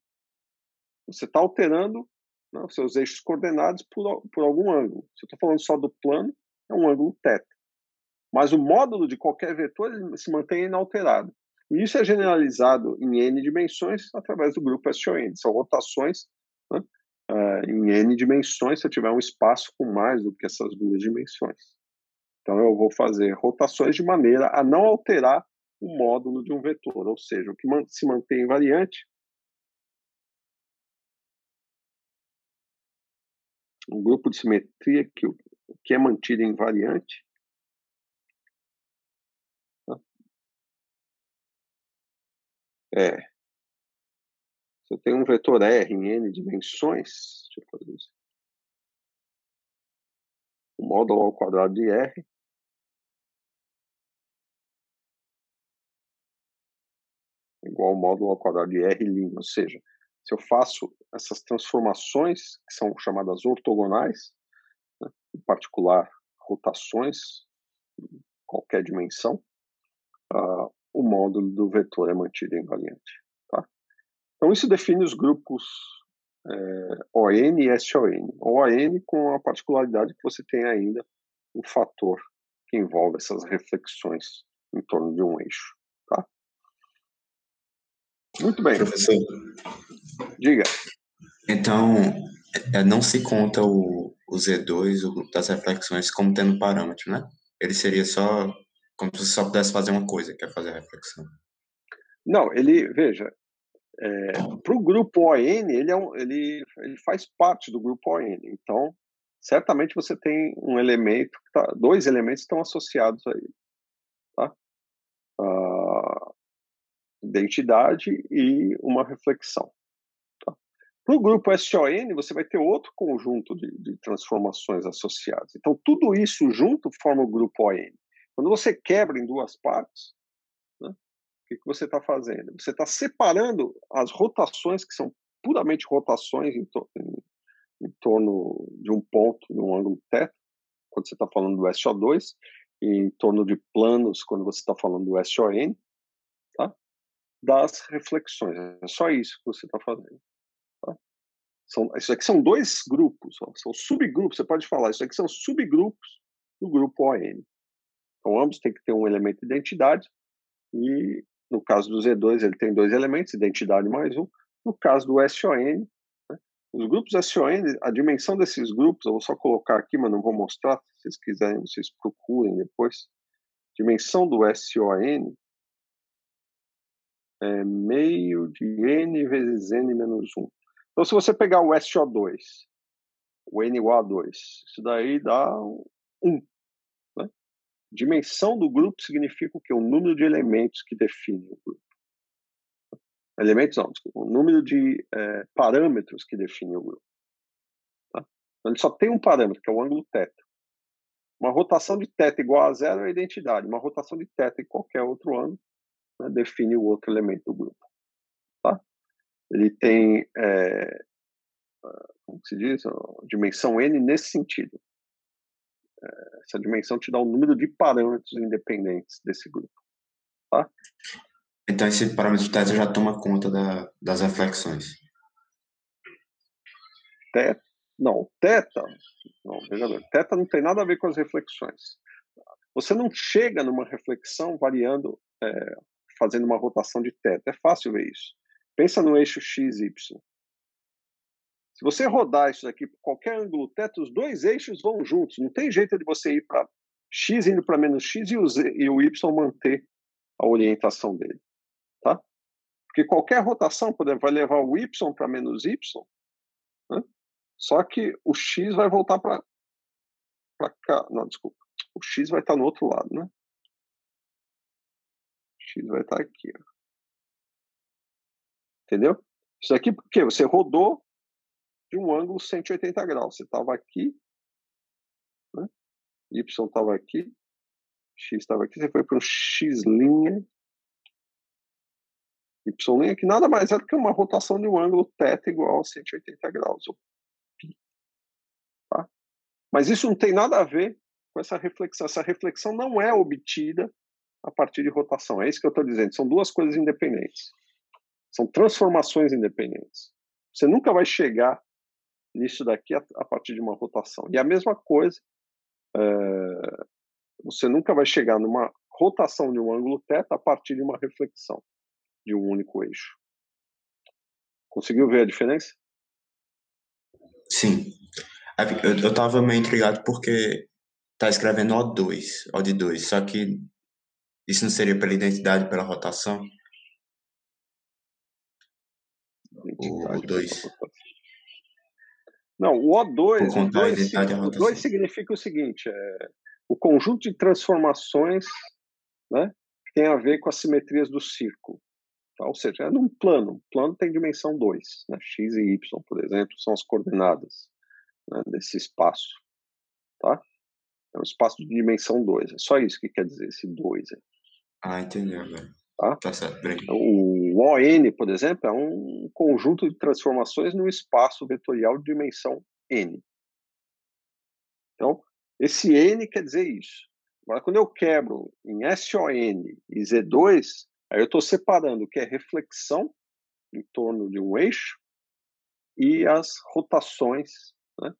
você está alterando, né, os seus eixos coordenados por algum ângulo. Se eu estou falando só do plano, é um ângulo θ. Mas o módulo de qualquer vetor ele se mantém inalterado. E isso é generalizado em N dimensões através do grupo SON. São rotações, né, em N dimensões, se eu tiver um espaço com mais do que essas duas dimensões. Então, eu vou fazer rotações de maneira a não alterar o módulo de um vetor, ou seja, o que se mantém invariante, um grupo de simetria que é mantido invariante, se eu tenho um vetor R em N dimensões, deixa eu fazer isso. O módulo ao quadrado de R igual ao módulo ao quadrado de R', ou seja, se eu faço essas transformações, que são chamadas ortogonais, né, em particular rotações, em qualquer dimensão, o módulo do vetor é mantido invariante. Tá? Então, isso define os grupos ON e SON. ON com a particularidade que você tem ainda um fator que envolve essas reflexões em torno de um eixo. Tá? Muito bem. Professor, diga. Então, não se conta o Z2, o grupo das reflexões, como tendo parâmetro, né? Ele seria só como se você só pudesse fazer uma coisa, que é fazer a reflexão. Não, veja, para o grupo ON, ele faz parte do grupo ON. Então, certamente você tem um elemento, dois elementos estão associados a ele. Tá? Identidade e uma reflexão. Tá? Para o grupo SON, você vai ter outro conjunto de transformações associadas. Então, tudo isso junto forma o grupo ON. Quando você quebra em duas partes, né, o que você está fazendo? Você está separando as rotações, que são puramente rotações em torno de um ponto, de um ângulo θ, quando você está falando do SO2, e em torno de planos, quando você está falando do SON, tá? Das reflexões. É só isso que você está fazendo. Tá? Isso aqui são dois grupos, são subgrupos, você pode falar, isso aqui são subgrupos do grupo ON. Então, ambos têm que ter um elemento de identidade, e no caso do Z2, ele tem dois elementos, identidade mais um. No caso do SON, né, os grupos SON, a dimensão desses grupos, eu vou só colocar aqui, mas não vou mostrar, se vocês quiserem, vocês procurem depois. Dimensão do SON é meio de N vezes N menos 1. Então, se você pegar o SO2, o N igual a 2, isso daí dá 1. Né? Dimensão do grupo significa o quê? O número de elementos que define o grupo. Elementos não, desculpa, o número de parâmetros que define o grupo. Tá? Então, ele só tem um parâmetro, que é o ângulo θ. Uma rotação de θ igual a 0 é a identidade. Uma rotação de θ em qualquer outro ângulo, né, define o outro elemento do grupo. Tá? Ele tem, como se diz, dimensão n nesse sentido. Essa dimensão te dá um número de parâmetros independentes desse grupo. Tá? Então, esse parâmetro θ já toma conta das reflexões. Não, θ não tem nada a ver com as reflexões. Você não chega numa reflexão variando, fazendo uma rotação de θ. É fácil ver isso. Pensa no eixo x, y. Se você rodar isso daqui por qualquer ângulo θ, os dois eixos vão juntos. Não tem jeito de você ir para x indo para menos x e o y manter a orientação dele. Tá? Porque qualquer rotação vai levar o y para menos y, né? Só que o x vai voltar para cá. Não, desculpa. O x vai estar no outro lado, né? O x vai estar aqui. Ó. Entendeu? Isso aqui porque você rodou de um ângulo 180 graus. Você estava aqui, né? Y estava aqui, x estava aqui, você foi para um x', y', que nada mais é do que uma rotação de um ângulo θ igual a 180 graus. Tá? Mas isso não tem nada a ver com essa reflexão. Essa reflexão não é obtida a partir de rotação. É isso que eu estou dizendo. São duas coisas independentes. São transformações independentes. Você nunca vai chegar nisso daqui a partir de uma rotação. E a mesma coisa, você nunca vai chegar numa rotação de um ângulo θ a partir de uma reflexão de um único eixo. Conseguiu ver a diferença? Sim. Eu tava meio intrigado porque tá escrevendo O2, O de 2, só que isso não seria pela identidade, pela rotação? O Identidade 2. pela rotação. Não, o Por O2, contar a identidade e a o 2 rotação. significa o seguinte, o conjunto de transformações, né, que tem a ver com as simetrias do círculo. Tá? Ou seja, é num plano. O plano tem dimensão 2. Né? X e Y, por exemplo, são as coordenadas, né, desse espaço. Tá? É um espaço de dimensão 2. É só isso que quer dizer esse 2. Entendi agora. Tá? Tá certo, obrigado. O ON, por exemplo, é um conjunto de transformações no espaço vetorial de dimensão N. Então, esse N quer dizer isso. Agora, quando eu quebro em SON e Z2, aí eu estou separando o que é reflexão em torno de um eixo e as rotações, né,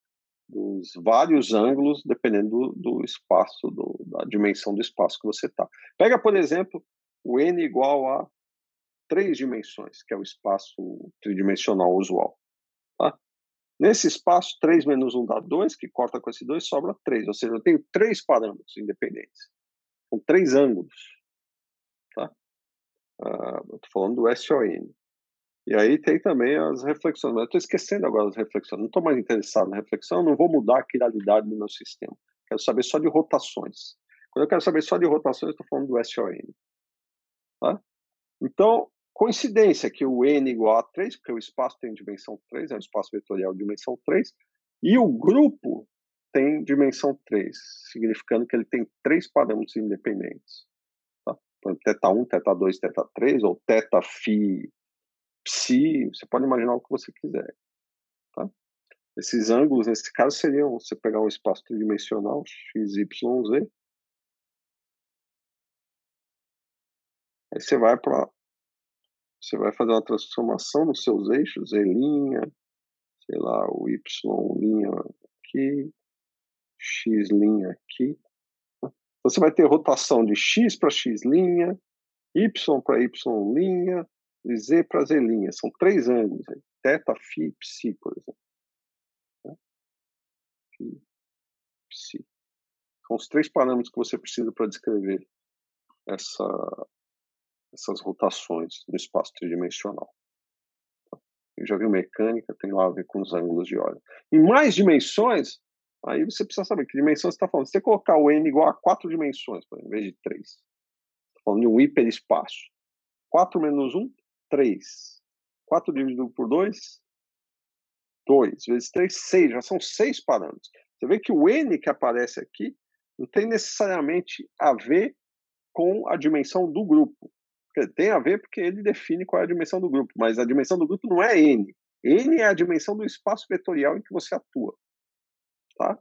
dos vários ângulos, dependendo do espaço, da dimensão do espaço que você está. Pega, por exemplo, o N igual a 3 dimensões, que é o espaço tridimensional usual. Tá? Nesse espaço, 3 menos 1 dá 2, que corta com esse 2, sobra 3. Ou seja, eu tenho 3 parâmetros independentes. São 3 ângulos. Tá? Eu estou falando do SON. E aí tem também as reflexões. Mas eu estou esquecendo agora as reflexões. Não estou mais interessado na reflexão, não vou mudar a quiralidade do meu sistema. Quero saber só de rotações. Quando eu quero saber só de rotações, eu estou falando do SON. Tá? Então, coincidência que o N igual a 3, porque o espaço tem dimensão 3, é um espaço vetorial de dimensão 3, e o grupo tem dimensão 3, significando que ele tem 3 parâmetros independentes. Tá? Então, θ1, θ2, θ3, ou θ, φ, psi, você pode imaginar o que você quiser. Tá? Esses ângulos, nesse caso, seriam, você pegar um espaço tridimensional, x, y, z, aí você vai fazer uma transformação nos seus eixos, z', sei lá, o y' aqui, x' aqui. Você vai ter rotação de x para x', y para y', e z para z'. São 3 ângulos, θ, φ, psi, por exemplo. Φ, psi. São os 3 parâmetros que você precisa para descrever essas rotações no espaço tridimensional. Quem já viu mecânica tem lá a ver com os ângulos de órbita. Em mais dimensões, aí você precisa saber que dimensão você está falando. Se você colocar o N igual a 4 dimensões, em vez de 3, está falando de um hiperespaço. 4 menos 1, 3. 4 dividido por 2, 2. Vezes 3, 6. Já são 6 parâmetros. Você vê que o N que aparece aqui não tem necessariamente a ver com a dimensão do grupo. Tem a ver porque ele define qual é a dimensão do grupo, mas a dimensão do grupo não é N. N é a dimensão do espaço vetorial em que você atua. Tá?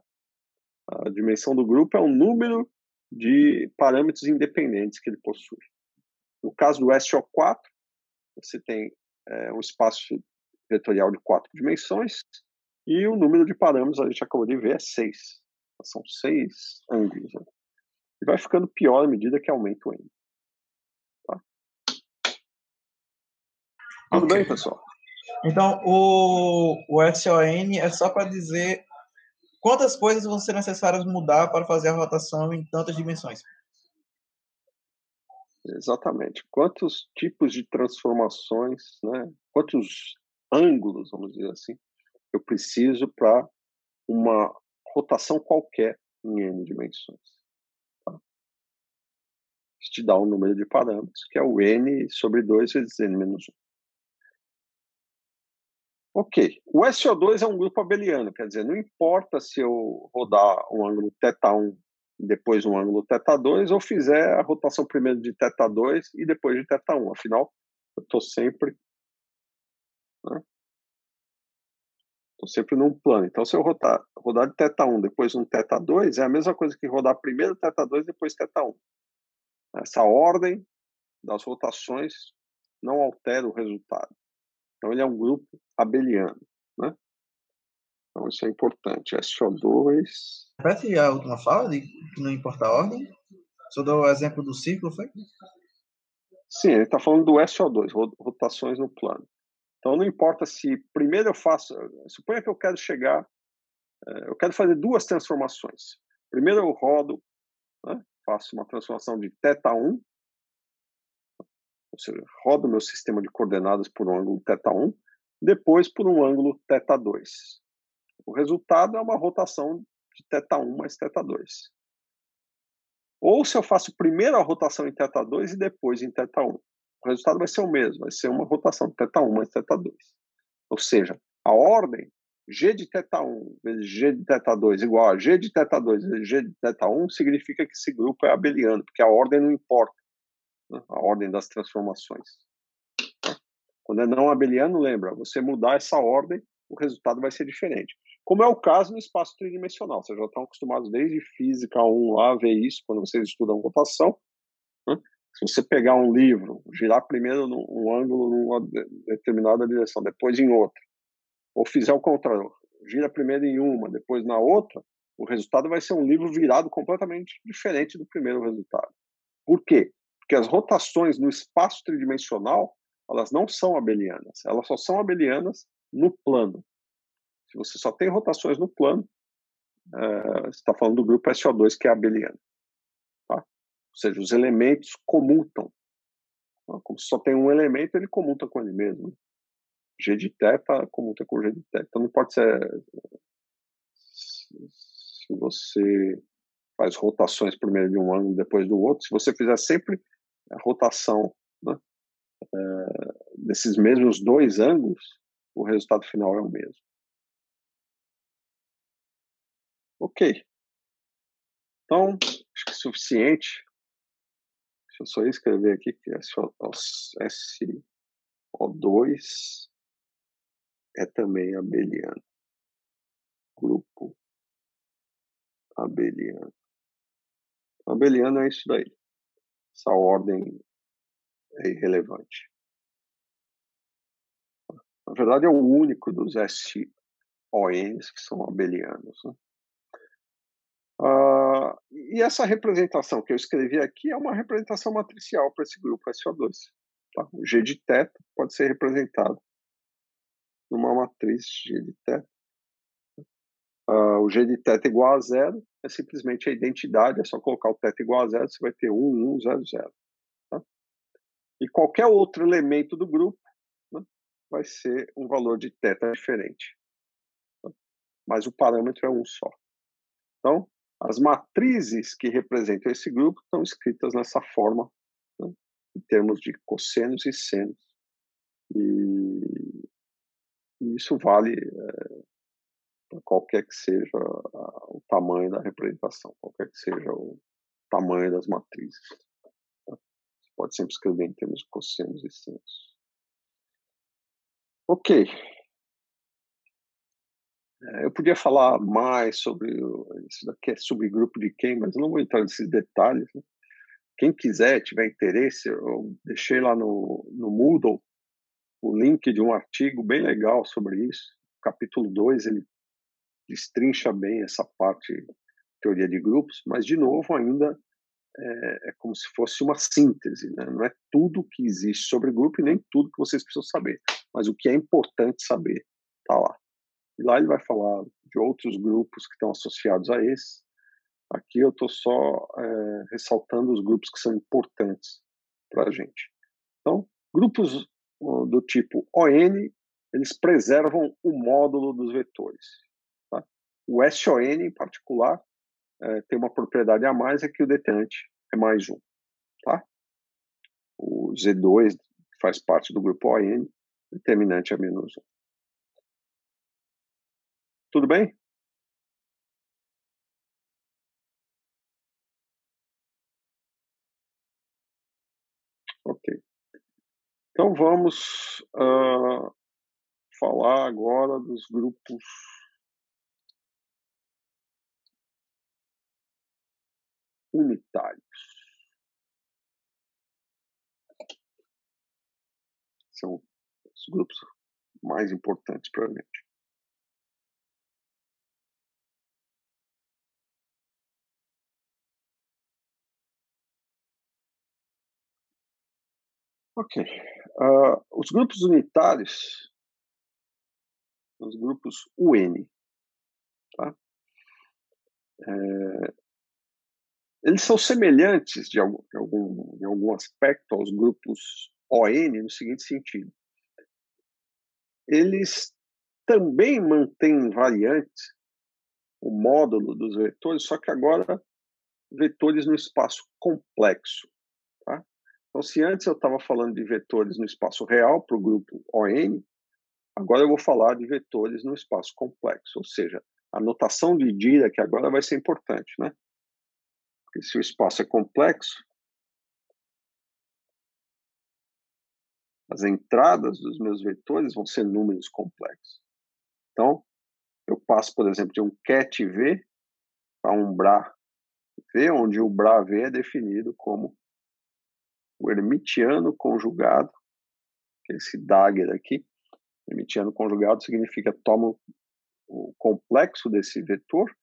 A dimensão do grupo é um número de parâmetros independentes que ele possui. No caso do SO4, você tem um espaço vetorial de 4 dimensões e o número de parâmetros, a gente acabou de ver, é 6. São 6 ângulos. Né? E vai ficando pior à medida que aumenta o N. Tá? Tudo bem, pessoal? Então, o SON é só para dizer quantas coisas vão ser necessárias mudar para fazer a rotação em tantas dimensões. Exatamente. Quantos tipos de transformações, né? Quantos ângulos, vamos dizer assim, eu preciso para uma rotação qualquer em N dimensões. Tá? Isso te dá um número de parâmetros, que é o N sobre 2 vezes N menos 1. Ok. O SO2 é um grupo abeliano, quer dizer, não importa se eu rodar um ângulo θ1 e depois um ângulo θ2, ou fizer a rotação primeiro de θ2 e depois de θ1. Afinal, eu estou sempre, né? Estou sempre num plano. Então, se eu rodar de θ1 depois um θ2, é a mesma coisa que rodar primeiro θ2 depois θ1. Essa ordem das rotações não altera o resultado. Então, ele é um grupo abeliano, né? Então, isso é importante. SO2... Repete a última fala, de que não importa a ordem? Só dou o exemplo do ciclo, foi? Sim, ele está falando do SO2, rotações no plano. Então, não importa se primeiro eu faço... Suponha que eu quero chegar... Eu quero fazer duas transformações. Primeiro eu rodo, né, faço uma transformação de θ1, ou seja, rodo meu sistema de coordenadas por um ângulo θ1, depois por um ângulo θ2. O resultado é uma rotação de θ1 mais θ2. Ou se eu faço primeiro a rotação em θ2 e depois em θ1. O resultado vai ser o mesmo, vai ser uma rotação de θ1 mais θ2. Ou seja, a ordem g de θ1 vezes g de θ2 igual a g de θ2 vezes g de θ1 significa que esse grupo é abeliano, porque a ordem não importa, né? A ordem das transformações. Quando é não abeliano, lembra, você mudar essa ordem, o resultado vai ser diferente. Como é o caso no espaço tridimensional. Vocês já estão acostumados desde Física 1 lá a ver isso, quando vocês estudam rotação. Né? Se você pegar um livro, girar primeiro um ângulo numa determinada direção, depois em outra, ou fizer o contrário, gira primeiro em uma, depois na outra, o resultado vai ser um livro virado completamente diferente do primeiro resultado. Por quê? Porque as rotações no espaço tridimensional, elas não são abelianas, elas só são abelianas no plano. Se você só tem rotações no plano, você está falando do grupo SO2, que é abeliano. Tá? Ou seja, os elementos comutam. Como se só tem um elemento, ele comuta com ele mesmo. G de θ comuta com G de θ. Então não pode ser... Se você faz rotações primeiro de um ângulo, depois do outro, se você fizer sempre a rotação, né, desses mesmos dois ângulos, o resultado final é o mesmo. Ok. Então, acho que é suficiente. Deixa eu só escrever aqui que SO2 é também abeliano. Grupo abeliano. Abeliano é isso daí. Essa ordem é irrelevante. Na verdade, é o único dos SONs que são abelianos. Né? E essa representação que eu escrevi aqui é uma representação matricial para esse grupo SO2. Tá? O G de θ pode ser representado numa matriz G de θ. O G de θ igual a zero é simplesmente a identidade, é só colocar o θ igual a zero, você vai ter 1, 1, 0, 0. Tá? E qualquer outro elemento do grupo, né, vai ser um valor de θ diferente. Tá? Mas o parâmetro é um só. Então, as matrizes que representam esse grupo estão escritas nessa forma, né, em termos de cossenos e senos. E isso vale para qualquer que seja o tamanho da representação, qualquer que seja o tamanho das matrizes. Tá? Você pode sempre escrever em termos de cossenos e senos. Ok. Eu podia falar mais sobre isso daqui, é subgrupo de quem, mas eu não vou entrar nesses detalhes. Né? Quem quiser, tiver interesse, eu deixei lá no Moodle o link de um artigo bem legal sobre isso. Capítulo 2, ele destrincha bem essa parte de teoria de grupos, mas, de novo, ainda é como se fosse uma síntese. Né? Não é tudo que existe sobre grupo e nem tudo que vocês precisam saber, mas o que é importante saber está lá. E lá ele vai falar de outros grupos que estão associados a esse. Aqui eu estou só ressaltando os grupos que são importantes para a gente. Então, grupos do tipo ON, eles preservam o módulo dos vetores. Tá? O SON, em particular, tem uma propriedade a mais, é que o determinante é mais 1. Tá? O Z2 faz parte do grupo ON, determinante é menos 1. Tudo bem? Ok. Então vamos falar agora dos grupos unitários. São os grupos mais importantes para a gente. Ok. Os grupos unitários, os grupos UN, tá? Eles são semelhantes em algum aspecto aos grupos ON no seguinte sentido. Eles também mantêm invariante o módulo dos vetores, só que agora vetores no espaço complexo. Tá? Então, se antes eu estava falando de vetores no espaço real para o grupo ON, agora eu vou falar de vetores no espaço complexo, ou seja, a notação de Dirac agora vai ser importante, né? Porque se o espaço é complexo, as entradas dos meus vetores vão ser números complexos. Então, eu passo, por exemplo, de um ket V para um bra V, onde o bra V é definido como o hermitiano conjugado, que é esse dagger aqui. Hermitiano conjugado significa toma o complexo desse vetor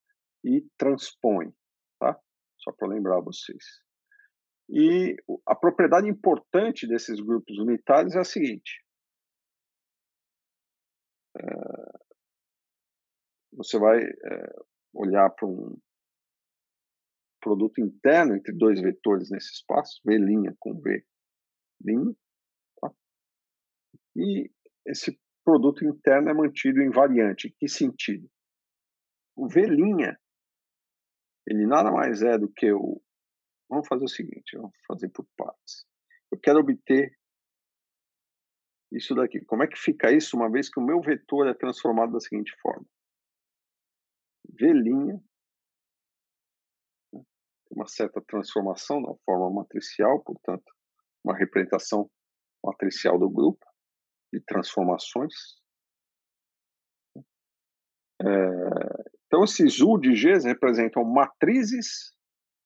e transpõe, tá? Só para lembrar vocês. E a propriedade importante desses grupos unitários é a seguinte: você vai olhar para um produto interno entre dois vetores nesse espaço, V' com V', tá? E esse produto interno é mantido invariante. Em que sentido? O V', ele nada mais é do que o... Vamos fazer o seguinte, vamos fazer por partes. Eu quero obter isso daqui. Como é que fica isso uma vez que o meu vetor é transformado da seguinte forma? V', né, tem uma certa transformação na forma matricial, portanto, uma representação matricial do grupo de transformações. Então, esses U de Gs representam matrizes,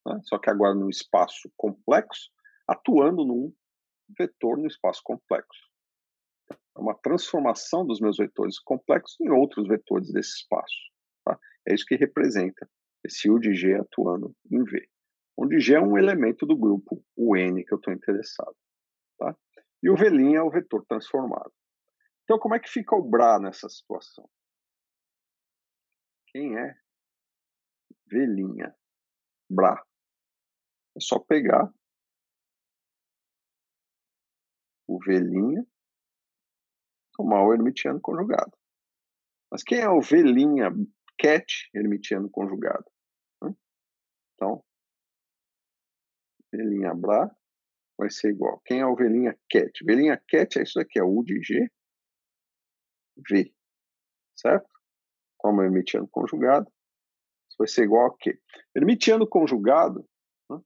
né, só que agora num espaço complexo, atuando num vetor no espaço complexo. É uma transformação dos meus vetores complexos em outros vetores desse espaço. Tá? É isso que representa esse U de G atuando em V, onde G é um elemento do grupo UN que eu estou interessado. Tá? E o V' é o vetor transformado. Então, como é que fica o bra nessa situação? Quem é V'? Bra. É só pegar o V', tomar o hermitiano conjugado. Mas quem é o V' ket hermitiano conjugado? Então, V' bra vai ser igual. Quem é o V' ket? V' ket é isso aqui, é U de G, V. Certo? Toma o hermitiano conjugado. Isso vai ser igual a quê? Hermitiano conjugado, né?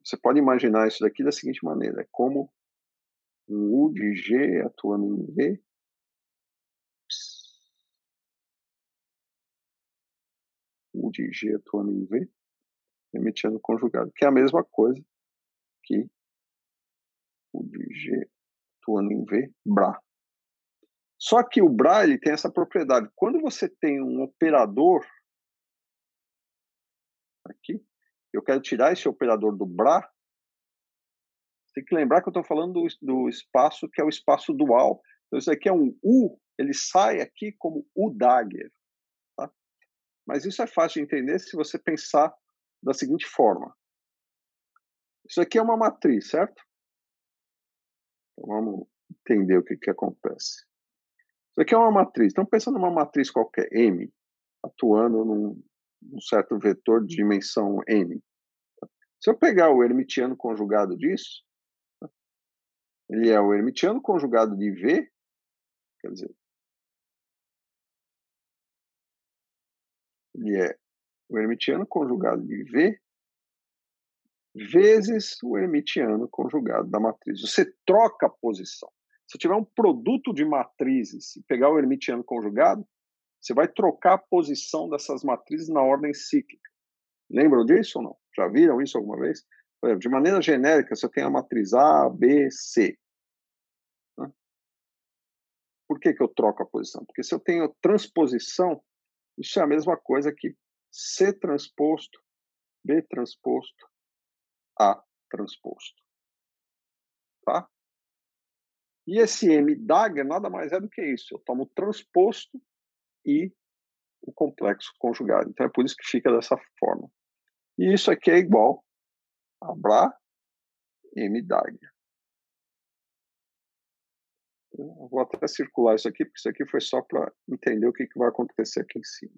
Você pode imaginar isso daqui da seguinte maneira. É como um U de G atuando em V. U de G atuando em V. Hermitiano conjugado. Que é a mesma coisa que U de G atuando em V, bra. Só que o bra ele tem essa propriedade. Quando você tem um operador aqui, eu quero tirar esse operador do bra, tem que lembrar que eu estou falando do espaço que é o espaço dual. Então, isso aqui é um U, ele sai aqui como U dagger. Tá? Mas isso é fácil de entender se você pensar da seguinte forma. Isso aqui é uma matriz, certo? Então, vamos entender o que acontece. Isso aqui é uma matriz. Então, pensa numa matriz qualquer, M, atuando num certo vetor de dimensão N. Se eu pegar o hermitiano conjugado disso, ele é o hermitiano conjugado de V, quer dizer, ele é o hermitiano conjugado de V vezes o hermitiano conjugado da matriz. Você troca a posição. Se eu tiver um produto de matrizes e pegar o hermitiano conjugado, você vai trocar a posição dessas matrizes na ordem cíclica. Lembram disso ou não? Já viram isso alguma vez? Por exemplo, de maneira genérica, você tem a matriz A, B, C. Por que eu troco a posição? Porque se eu tenho transposição, isso é a mesma coisa que C transposto, B transposto, A transposto. tá? E esse M dagger nada mais é do que isso. Eu tomo o transposto e o complexo conjugado. Então é por isso que fica dessa forma. E isso aqui é igual a Bra M dagger. Eu vou até circular isso aqui, porque isso aqui foi só para entender o que vai acontecer aqui em cima.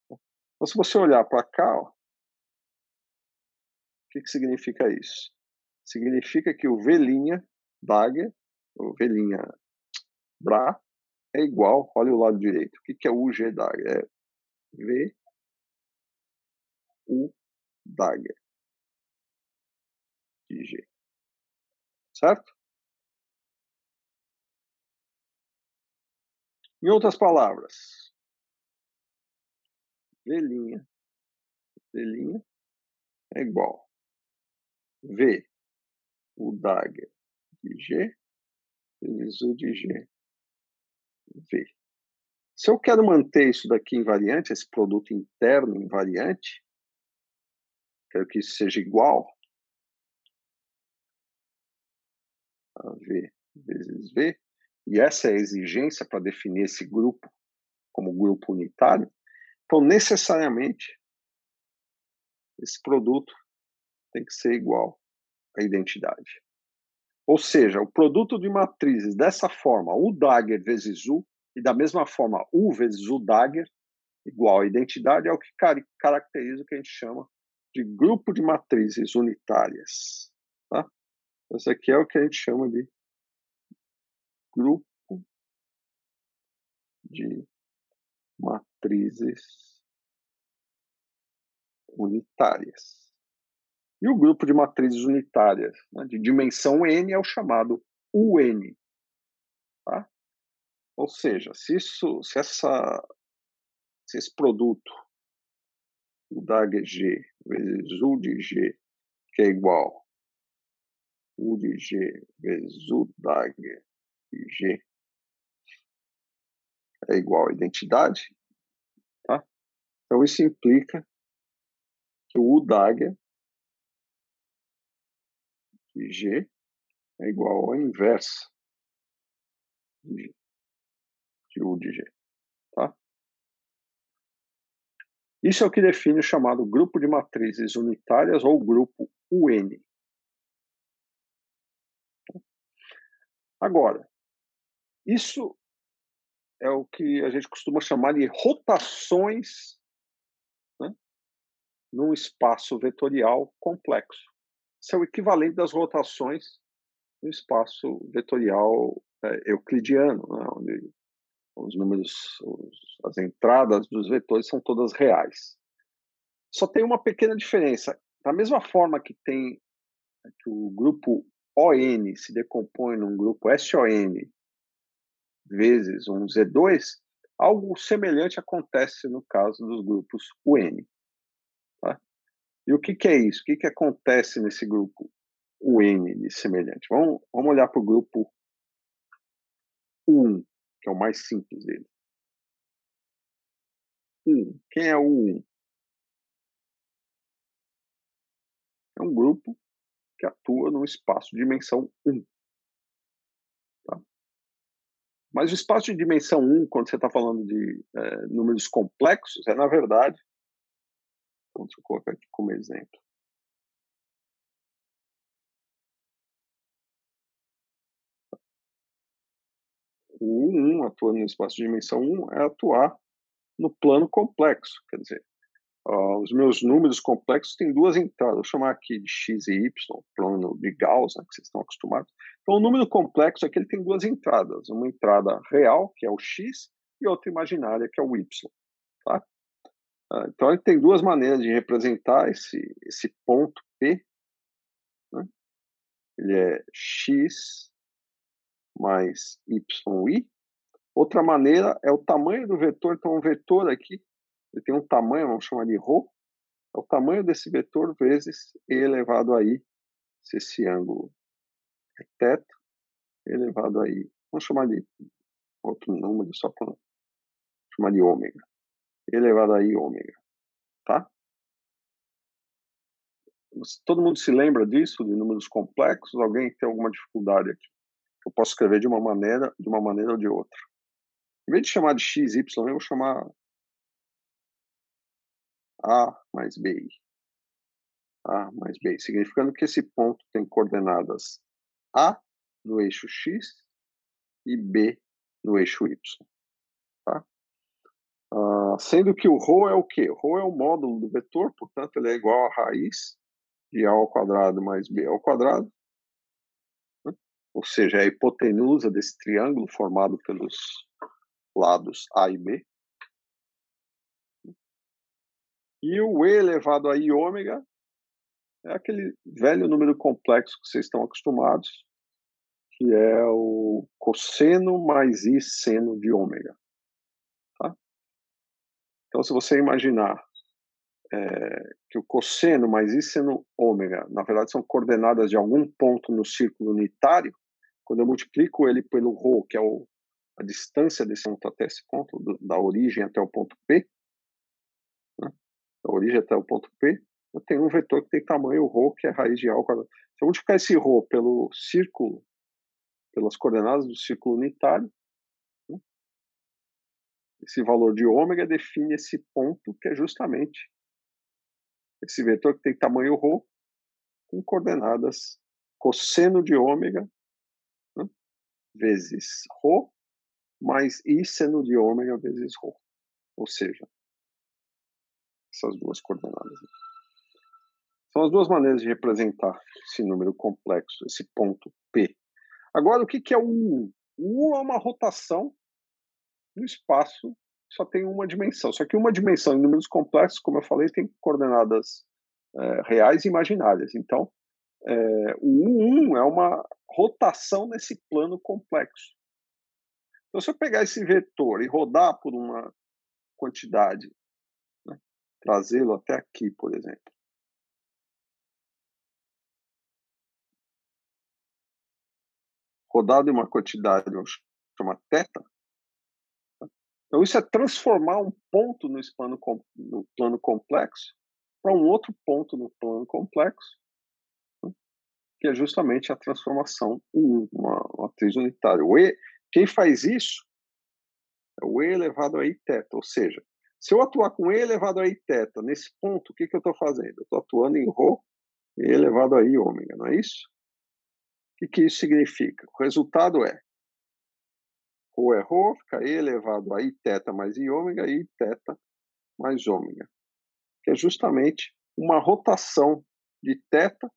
Então, se você olhar para cá, ó, o que significa isso? Significa que o V' dagger, o V' Bra, é igual, olha o lado direito. O que é UG dagger? É V U dagger de G. Certo? Em outras palavras, V' é igual V U dagger de G vezes U de G V. Se eu quero manter isso daqui invariante, esse produto interno invariante, quero que isso seja igual a V vezes V, e essa é a exigência para definir esse grupo como grupo unitário, então necessariamente esse produto tem que ser igual à identidade. Ou seja, o produto de matrizes dessa forma, U dagger vezes U, e da mesma forma U vezes U dagger, igual à identidade, é o que caracteriza o que a gente chama de grupo de matrizes unitárias. Tá? Esse aqui é o que a gente chama de grupo de matrizes unitárias. E o grupo de matrizes unitárias, né, de dimensão n, é o chamado UN. Tá? Ou seja, se esse produto, o dagger G vezes U de G, que é igual U de G vezes U dagger de G, é igual à identidade, tá? Então isso implica que o U dagger de G é igual ao inverso de U de G, tá? Isso é o que define o chamado grupo de matrizes unitárias ou grupo UN. Agora, isso é o que a gente costuma chamar de rotações, né, num espaço vetorial complexo. Isso é o equivalente das rotações no espaço vetorial euclidiano, né, onde os números, as entradas dos vetores são todas reais. Só tem uma pequena diferença. Da mesma forma que tem que o grupo ON se decompõe num grupo SON vezes um Z2, algo semelhante acontece no caso dos grupos UN. Tá? E o que é isso? O que acontece nesse grupo UN de semelhante? Vamos olhar para o grupo U1, que é o mais simples dele. U1. Quem é o U1? É um grupo que atua no espaço de dimensão 1. Tá? Mas o espaço de dimensão 1, quando você está falando de números complexos, na verdade, vamos colocar aqui como exemplo. O U1 atuando no espaço de dimensão 1 é atuar no plano complexo, quer dizer, os meus números complexos têm duas entradas, vou chamar aqui de x e y, plano de Gauss, né, que vocês estão acostumados. Então, o número complexo aqui ele tem duas entradas, uma entrada real, que é o x, e outra imaginária, que é o y. Tá? Então, ele tem duas maneiras de representar esse ponto P. Né? Ele é x mais yi. Outra maneira é o tamanho do vetor. Então, o vetor aqui ele tem um tamanho, vamos chamar de ρ, é o tamanho desse vetor vezes e elevado a i, se esse ângulo é θ, elevado a i. Vamos chamar de outro número, só para chamar de ômega. Elevado a i ômega. Tá? Todo mundo se lembra disso, de números complexos? Alguém tem alguma dificuldade aqui? Eu posso escrever de uma maneira ou de outra. Em vez de chamar de x, y, eu vou chamar A mais B. A mais B, significando que esse ponto tem coordenadas A no eixo x e B no eixo y. Tá? Sendo que o ρ é o quê? O ρ é o módulo do vetor, portanto, ele é igual a raiz de A ao quadrado mais B ao quadrado, né? Ou seja, é a hipotenusa desse triângulo formado pelos lados A e B. E o E elevado a I ômega é aquele velho número complexo que vocês estão acostumados, que é o cosseno mais I seno de ômega. Tá? Então, se você imaginar que o cosseno mais I seno ômega, na verdade, são coordenadas de algum ponto no círculo unitário, quando eu multiplico ele pelo ρ, que é a distância desse ponto até esse ponto, da origem até o ponto P, né? Da origem até o ponto P, eu tenho um vetor que tem tamanho ρ, que é raiz de A ao quadrado. Se eu multiplicar esse ρ pelo círculo, pelas coordenadas do círculo unitário, né? Esse valor de ômega define esse ponto, que é justamente esse vetor que tem tamanho ρ, com coordenadas cosseno de ômega, né? Vezes ρ, mais I seno de ômega vezes ρ. Ou seja, essas duas coordenadas. São as duas maneiras de representar esse número complexo, esse ponto P. Agora, o que é o U? O U é uma rotação no espaço, só tem uma dimensão. Só que uma dimensão em números complexos, como eu falei, tem coordenadas reais e imaginárias. Então, o U1 é uma rotação nesse plano complexo. Então, se eu pegar esse vetor e rodar por uma quantidade, né, trazê-lo até aqui, por exemplo, rodado em uma quantidade, vamos chamar θ. Então, isso é transformar um ponto no plano complexo para um outro ponto no plano complexo, né, que é justamente a transformação em uma matriz unitária. Quem faz isso é o E elevado a Iθ, ou seja, se eu atuar com E elevado a Iθ nesse ponto, o que eu estou fazendo? Eu estou atuando em ρ E elevado a I ômega, não é isso? O que isso significa? O resultado é ρ é ρ, fica E elevado a Iθ mais I ômega e Iθ mais ômega, que é justamente uma rotação de θ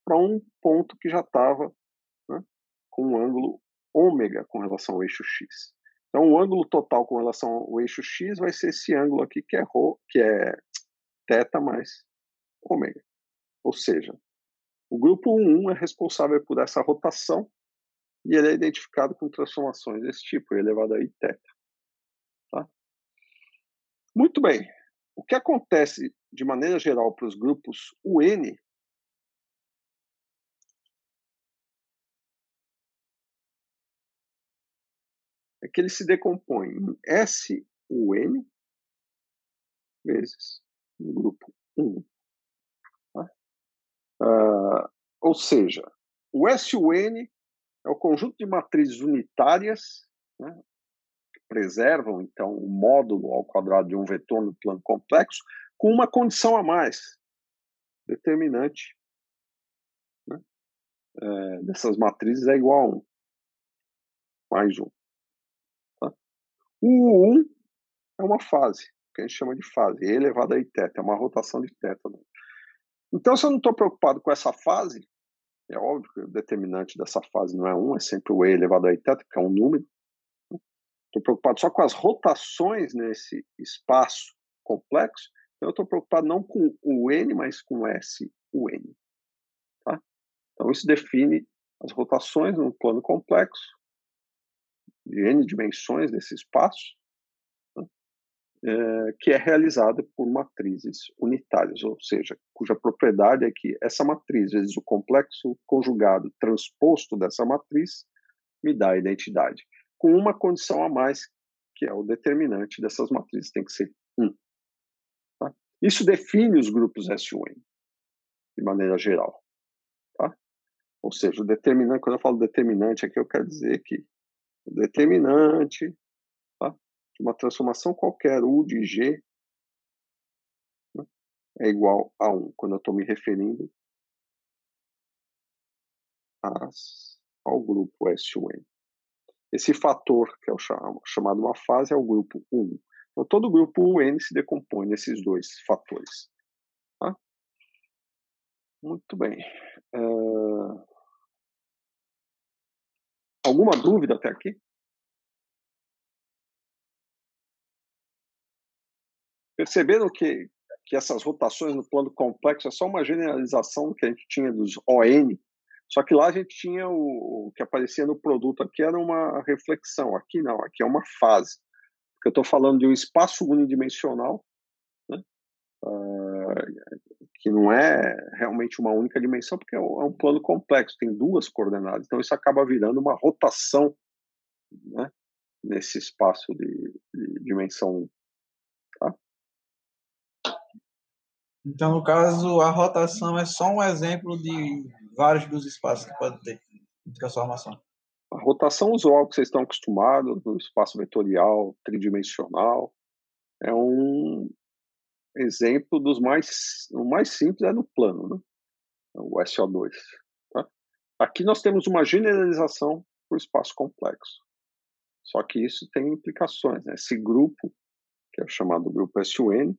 para um ponto que já estava, né, com um ôngulo ômega com relação ao eixo x. Então, o ângulo total com relação ao eixo x vai ser esse ângulo aqui, que é θ mais ômega. Ou seja, o grupo 1 é responsável por essa rotação e ele é identificado com transformações desse tipo, elevado a Iθ. Tá? Muito bem. O que acontece, de maneira geral, para os grupos UN é que ele se decompõe em SUN vezes o grupo 1. Tá? Ou seja, o SUN é o conjunto de matrizes unitárias, né, que preservam, então, o módulo ao quadrado de um vetor no plano complexo, com uma condição a mais, determinante, né, dessas matrizes é igual a 1, mais 1. Tá? O 1 é uma fase, que a gente chama de fase, E elevado a Iθ, é uma rotação de θ. Então, se eu não estou preocupado com essa fase, é óbvio que o determinante dessa fase não é 1, é sempre o E elevado a Iθ, que é um número. Estou preocupado só com as rotações nesse espaço complexo, então eu estou preocupado não com o N, mas com SUN. Tá? Então, isso define as rotações no plano complexo, de N dimensões desse espaço, que é realizada por matrizes unitárias, ou seja, cuja propriedade é que essa matriz, vezes o complexo conjugado transposto dessa matriz, me dá a identidade, com uma condição a mais, que é o determinante dessas matrizes, tem que ser 1. Tá? Isso define os grupos SUN. de maneira geral. Tá? Ou seja, o determinante, quando eu falo determinante aqui, eu quero dizer que o determinante, tá, de uma transformação qualquer U de G, né, é igual a 1, quando eu estou me referindo ao grupo SUN. Esse fator, que é chamado uma fase, é o grupo 1. Então, todo grupo UN se decompõe nesses dois fatores. Tá? Muito bem. Alguma dúvida até aqui? Perceberam que essas rotações no plano complexo é só uma generalização que a gente tinha dos ON, só que lá a gente tinha o que aparecia no produto aqui era uma reflexão, aqui não, aqui é uma fase. Porque eu estou falando de um espaço unidimensional, né, que não é realmente uma única dimensão, porque é um plano complexo, tem duas coordenadas, então isso acaba virando uma rotação, né, nesse espaço de dimensão 1. Tá? Então, no caso, a rotação é só um exemplo de vários dos espaços que pode ter de transformação. A rotação usual que vocês estão acostumados, no espaço vetorial, tridimensional, é um exemplo dos o mais simples é no plano, né? O SO2. Tá? Aqui nós temos uma generalização para o espaço complexo. Só que isso tem implicações, né? Esse grupo, que é chamado grupo SUN,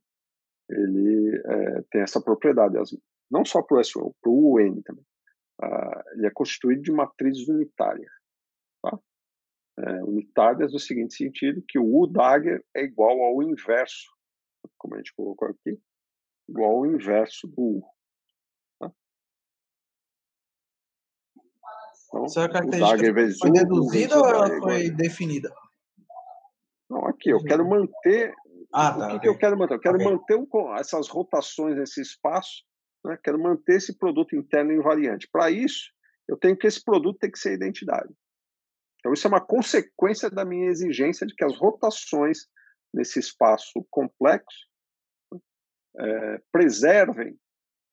ele tem essa propriedade, não só para o SUN, para o UN também. Ele é constituído de matrizes unitárias. Tá? Unitárias no seguinte sentido, que o U-Dagger é igual ao inverso, como a gente colocou aqui, igual ao inverso do U. Tá? Então, essa o característica Dagger vezes foi U, deduzida ou ela igual foi a... definida? Não, aqui, eu quero manter... Tá, que eu quero manter? Eu quero okay. manter essas rotações nesse espaço, né? Quero manter esse produto interno invariante. Para isso, eu tenho que esse produto tem que ser identidade. Então, isso é uma consequência da minha exigência de que as rotações nesse espaço complexo preservem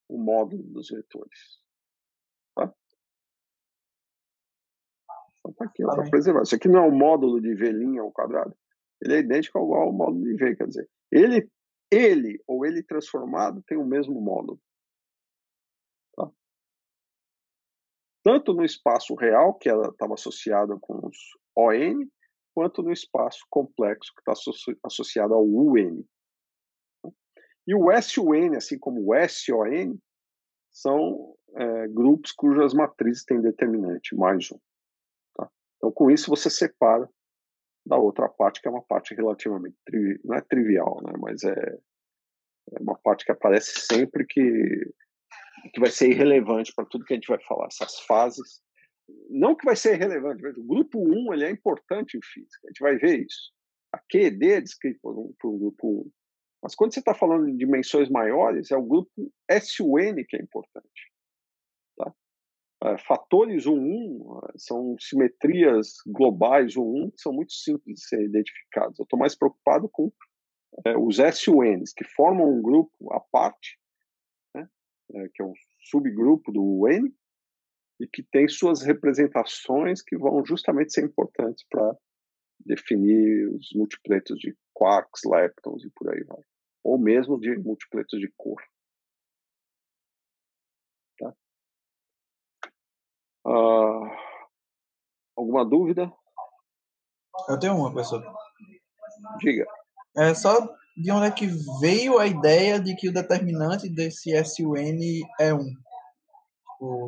o módulo dos vetores. Tá? Então, tá aqui, para preservar. Isso aqui não é um módulo de V' ao quadrado. Ele é idêntico ao módulo de V, quer dizer, ele ou ele transformado tem o mesmo módulo. Tá? Tanto no espaço real, que ela estava associada com os ON, quanto no espaço complexo, que está associado ao UN. E o SUN, assim como o SON, são grupos cujas matrizes têm determinante mais um. Tá? Então, com isso, você separa da outra parte, que é uma parte relativamente, não é trivial, né? Mas é uma parte que aparece sempre que vai ser irrelevante para tudo que a gente vai falar. Essas fases, não que vai ser irrelevante, o grupo 1 ele é importante em física, a gente vai ver isso. A QED é descrito por um grupo 1. Mas quando você está falando de dimensões maiores, é o grupo SUN que é importante. Tá? Fatores 1 são simetrias globais 1 que são muito simples de ser identificados. Eu estou mais preocupado com os SUNs, que formam um grupo à parte, né, que é um subgrupo do UN, e que tem suas representações que vão justamente ser importantes para definir os multipletos de quarks, leptons e por aí vai. Ou mesmo de multipletos de cor. Tá? Alguma dúvida? Eu tenho uma, professor. Diga. É só de onde é que veio a ideia de que o determinante desse SUN é 1?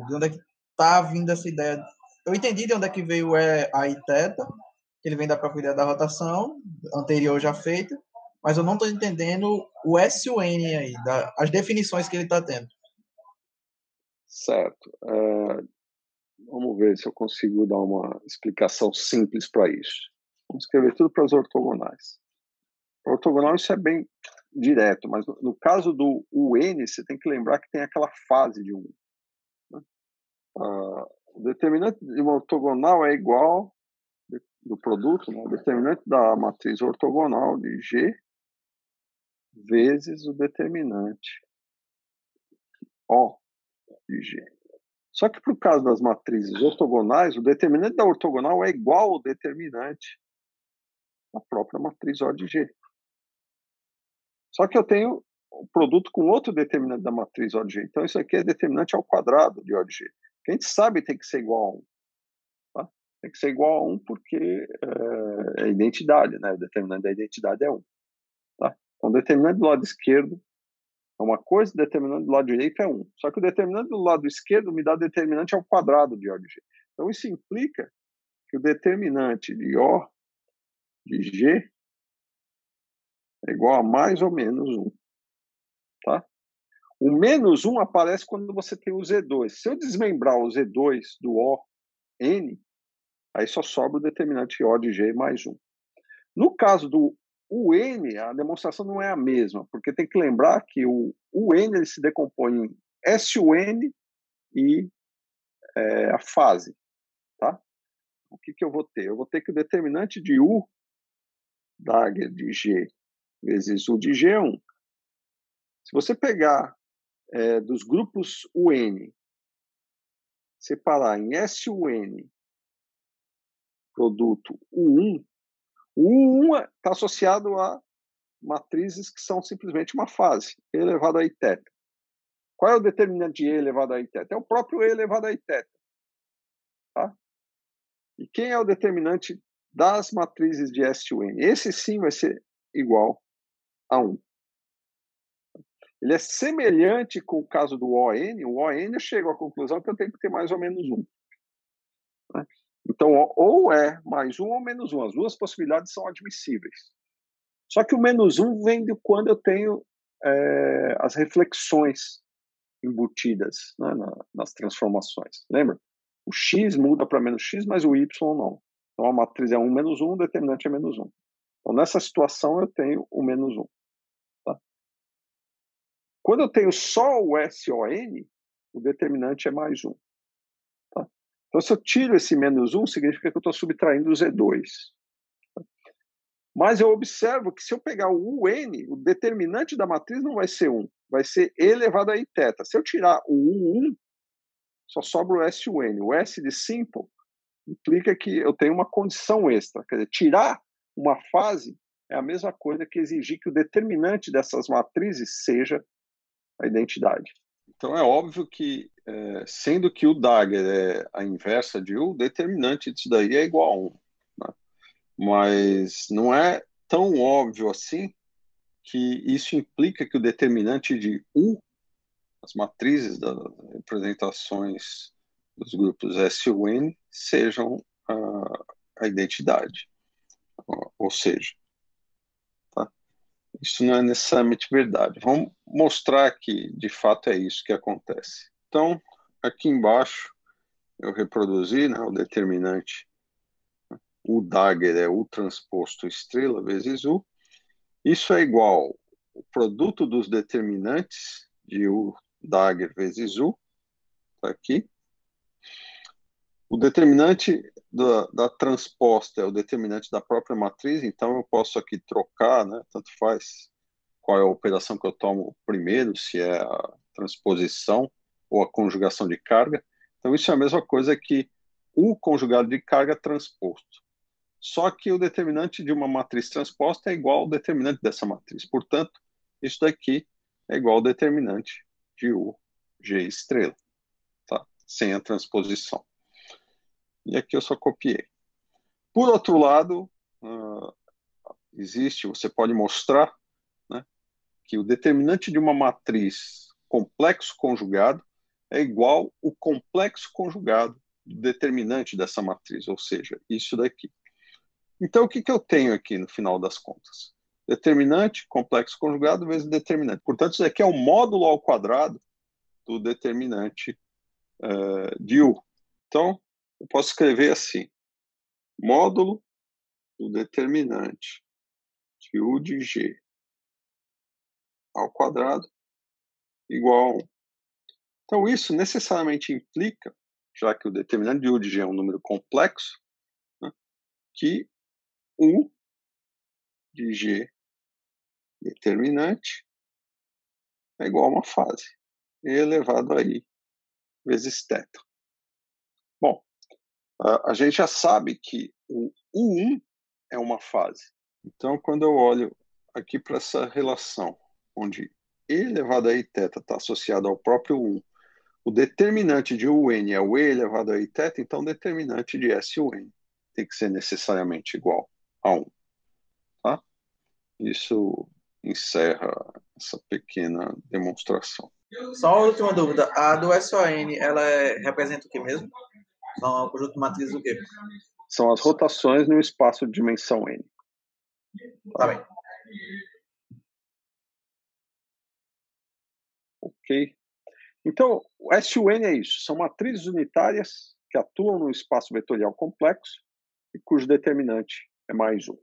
De onde é que está vindo essa ideia? Eu entendi de onde é que veio a I-θ, que ele vem da propriedade da rotação, anterior já feita, mas eu não estou entendendo o SUN aí, as definições que ele está tendo. Certo. Vamos ver se eu consigo dar uma explicação simples para isso. Vamos escrever tudo para as ortogonais. Para ortogonal isso é bem direto, mas no caso do UN, você tem que lembrar que tem aquela fase de 1. Né? O determinante de uma ortogonal é igual do produto, né? O determinante da matriz ortogonal de G vezes o determinante O de G. Só que para o caso das matrizes ortogonais, o determinante da ortogonal é igual ao determinante da própria matriz O de G. Só que eu tenho o produto com outro determinante da matriz O de G. Então, isso aqui é determinante ao quadrado de O de G. Que a gente sabe tem que ser igual a 1. Tá? Tem que ser igual a 1 porque é identidade, né? O determinante da identidade é 1. Tá? Então, o determinante do lado esquerdo é uma coisa, o determinante do lado direito é 1. Só que o determinante do lado esquerdo me dá determinante ao quadrado de O de G. Então, isso implica que o determinante de O de G é igual a mais ou menos 1. Tá? O menos 1 aparece quando você tem o Z2. Se eu desmembrar o Z2 do O, N, aí só sobra o determinante O de G mais 1. No caso do UN, a demonstração não é a mesma, porque tem que lembrar que o UN ele se decompõe em SUN e a fase. Tá? O que eu vou ter? Eu vou ter que o determinante de U Dagger de G vezes U de G é 1. Se você pegar dos grupos UN, separar em SUN produto U1, o U1 está associado a matrizes que são simplesmente uma fase, E elevado a I θ. Qual é o determinante de E elevado a I θ? É o próprio E elevado a I θ. Tá? E quem é o determinante das matrizes de SUN? Esse sim vai ser igual a 1. Ele é semelhante com o caso do ON. O ON eu chego à conclusão que eu tenho que ter mais ou menos 1. Né? Então, ou é mais 1 ou menos 1. As duas possibilidades são admissíveis. Só que o menos 1 vem de quando eu tenho as reflexões embutidas, né, nas transformações. Lembra? O x muda para menos x, mas o y não. Então, a matriz é 1 menos 1, o determinante é menos 1. Então, nessa situação, eu tenho o menos 1. Tá? Quando eu tenho só o SON, o determinante é mais 1. Tá? Então, se eu tiro esse menos 1, significa que eu estou subtraindo o Z2. Tá? Mas eu observo que se eu pegar o UN, o determinante da matriz não vai ser 1, vai ser E elevado a I θ. Se eu tirar o U1, só sobra o SUN. O S de simple implica que eu tenho uma condição extra. Quer dizer, tirar uma fase é a mesma coisa que exigir que o determinante dessas matrizes seja a identidade. Então é óbvio que, sendo que o Dagger é a inversa de U, o determinante disso daí é igual a 1. Né? Mas não é tão óbvio assim que isso implica que o determinante de U, as matrizes das representações dos grupos SUN, sejam a identidade. Ou seja, tá? Isso não é necessariamente verdade. Vamos mostrar que, de fato, é isso que acontece. Então, aqui embaixo, eu reproduzi, né, o determinante. O Dagger é U transposto estrela vezes U. Isso é igual ao produto dos determinantes de U Dagger vezes U. Tá aqui. O determinante da transposta é o determinante da própria matriz, então eu posso aqui trocar, né, tanto faz qual é a operação que eu tomo primeiro, se é a transposição ou a conjugação de carga. Então isso é a mesma coisa que o conjugado de carga transposto. Só que o determinante de uma matriz transposta é igual ao determinante dessa matriz. Portanto, isso daqui é igual ao determinante de U G estrela, tá? Sem a transposição. E aqui eu só copiei. Por outro lado, você pode mostrar, né, que o determinante de uma matriz complexo conjugado é igual ao complexo conjugado do determinante dessa matriz, ou seja, isso daqui. Então, o que eu tenho aqui no final das contas? Determinante, complexo conjugado vezes determinante. Portanto, isso aqui é o módulo ao quadrado do determinante de U. Então, eu posso escrever assim: módulo do determinante de U de G ao quadrado igual a 1. Então, isso necessariamente implica, já que o determinante de U de G é um número complexo, né, que U de G determinante é igual a uma fase, E elevado a I vezes θ. Bom, a gente já sabe que o U1 é uma fase. Então, quando eu olho aqui para essa relação, onde E elevado a Iθ está associado ao próprio U1, o determinante de UN é o E elevado a Iθ, então o determinante de SUN tem que ser necessariamente igual a 1. Tá? Isso encerra essa pequena demonstração. Só uma última dúvida. A do SON, ela representa o que mesmo? São um conjunto de matrizes do quê? São as rotações no espaço de dimensão N. Tá bem. Ok? Então, o SUN é isso. São matrizes unitárias que atuam no espaço vetorial complexo e cujo determinante é mais 1.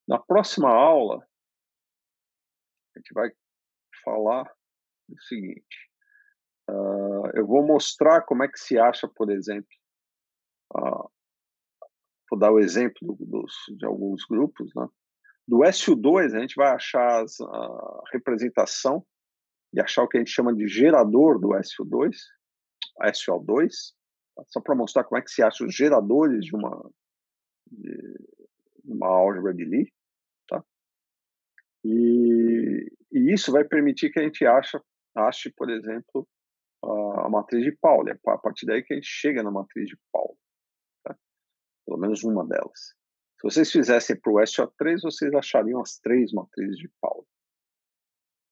Na próxima aula, a gente vai falar do seguinte. Eu vou mostrar como é que se acha, por exemplo, vou dar o exemplo de alguns grupos, né? Do SU2, a gente vai achar a representação e achar o que a gente chama de gerador do SU2, SO2, só para mostrar como é que se acha os geradores de uma álgebra de Lie, tá? E isso vai permitir que a gente ache, por exemplo, a matriz de Pauli. É a partir daí que a gente chega na matriz de Pauli, tá? Pelo menos uma delas. Se vocês fizessem para o SO3, vocês achariam as 3 matrizes de Pauli.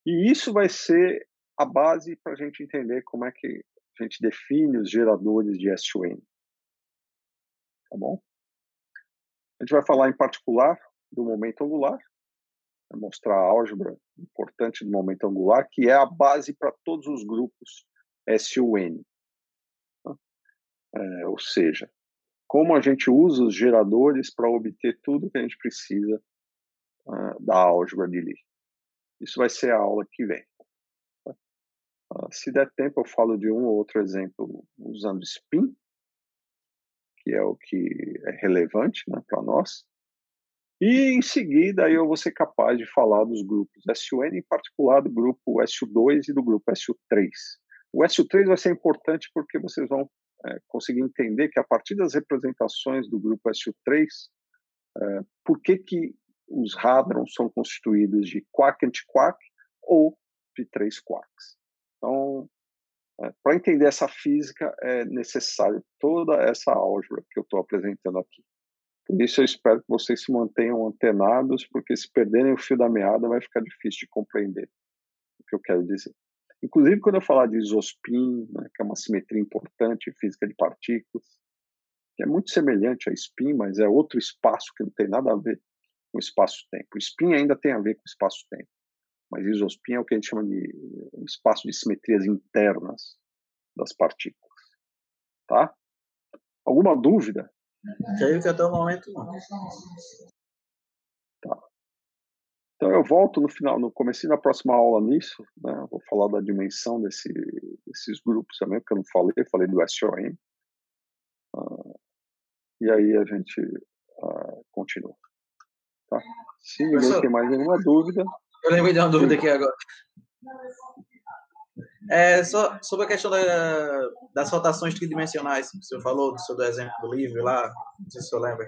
E isso vai ser a base para a gente entender como é que a gente define os geradores de SUN. Tá bom? A gente vai falar em particular do momento angular, vai mostrar a álgebra importante do momento angular, que é a base para todos os grupos SUN. Ou seja, como a gente usa os geradores para obter tudo que a gente precisa da álgebra de Lie. Isso vai ser a aula que vem. Se der tempo, eu falo de um ou outro exemplo usando spin, que é o que é relevante, né, para nós. E, em seguida, eu vou ser capaz de falar dos grupos SUN, em particular do grupo SU2 e do grupo SU3. O SU3 vai ser importante porque vocês vão conseguir entender que, a partir das representações do grupo SU3, por que os hadrons são constituídos de quark-antiquark ou de 3 quarks. Então, para entender essa física, é necessário toda essa álgebra que eu estou apresentando aqui. Por isso, eu espero que vocês se mantenham antenados, porque se perderem o fio da meada, vai ficar difícil de compreender o que eu quero dizer. Inclusive, quando eu falar de isospin, né, que é uma simetria importante em física de partículas, que é muito semelhante a spin, mas é outro espaço que não tem nada a ver com espaço-tempo. O spin ainda tem a ver com espaço-tempo, mas isospin é o que a gente chama de um espaço de simetrias internas das partículas. Tá? Alguma dúvida? Creio que até o momento não. Tá. Então eu volto no começo da próxima aula nisso, né? Eu vou falar da dimensão desses grupos também, porque eu não falei do SOM. E aí a gente continua. Tá? Se ninguém tem mais nenhuma dúvida... Eu lembrei de uma dúvida aqui agora. Só sobre a questão das rotações tridimensionais, que o senhor falou, do seu exemplo do livro lá, não sei se o senhor lembra.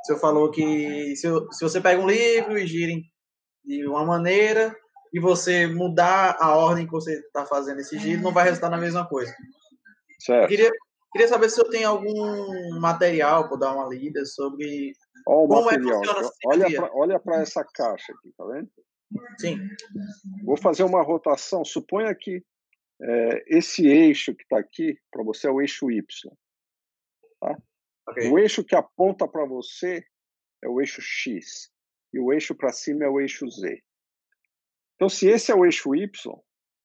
O senhor falou que se você pega um livro e gira de uma maneira e você mudar a ordem que você está fazendo esse giro, não vai resultar na mesma coisa. Certo. Eu queria saber se eu tenho algum material para dar uma lida sobre como é que funciona essa simetria. Olha para essa caixa aqui, tá vendo? Sim. Vou fazer uma rotação. Suponha que esse eixo que está aqui, para você, é o eixo Y. Tá? Okay. O eixo que aponta para você é o eixo X. E o eixo para cima é o eixo Z. Então, se esse é o eixo Y,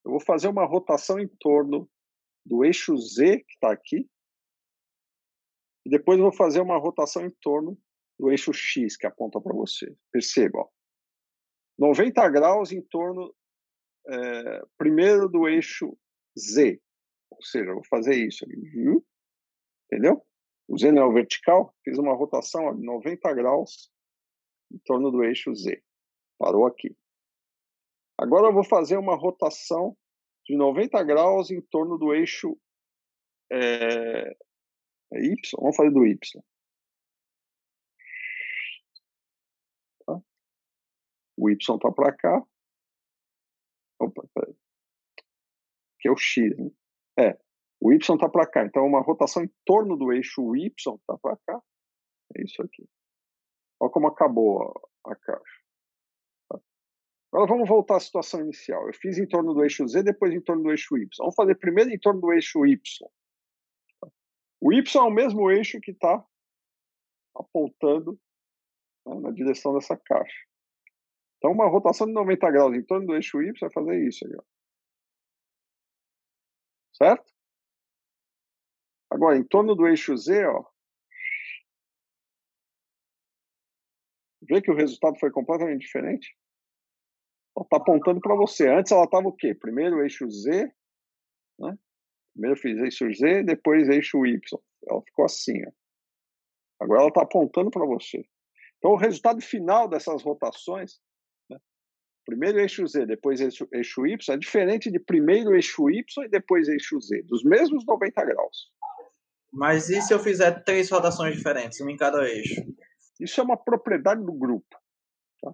eu vou fazer uma rotação em torno do eixo Z, que está aqui, e depois eu vou fazer uma rotação em torno do eixo X, que aponta para você. Perceba, ó. 90 graus em torno, primeiro do eixo Z. Ou seja, eu vou fazer isso aqui. Entendeu? O Z não é o vertical, fiz uma rotação de 90 graus em torno do eixo Z. Parou aqui. Agora eu vou fazer uma rotação de 90 graus em torno do eixo Y. Vamos fazer do Y. Tá? O Y está para cá. Opa, peraí. Que é o X, né? O Y está para cá. Então, uma rotação em torno do eixo Y está para cá. É isso aqui. Olha como acabou a caixa. Tá? Agora vamos voltar à situação inicial. Eu fiz em torno do eixo Z, depois em torno do eixo Y. Vamos fazer primeiro em torno do eixo Y. Tá? O Y é o mesmo eixo que está apontando, né, na direção dessa caixa. Então, uma rotação de 90 graus em torno do eixo Y vai fazer isso aí. Ó. Certo? Agora, em torno do eixo Z, ó, vê que o resultado foi completamente diferente? Ela está apontando para você. Antes ela estava o quê? Primeiro o eixo Z, né? Primeiro eu fiz eixo Z, depois eixo Y. Ela ficou assim, ó. Agora ela está apontando para você. Então, o resultado final dessas rotações, né? Primeiro eixo Z, depois eixo Y, é diferente de primeiro eixo Y e depois eixo Z, dos mesmos 90 graus. Mas e se eu fizer 3 rotações diferentes, uma em cada eixo? Isso é uma propriedade do grupo. Tá?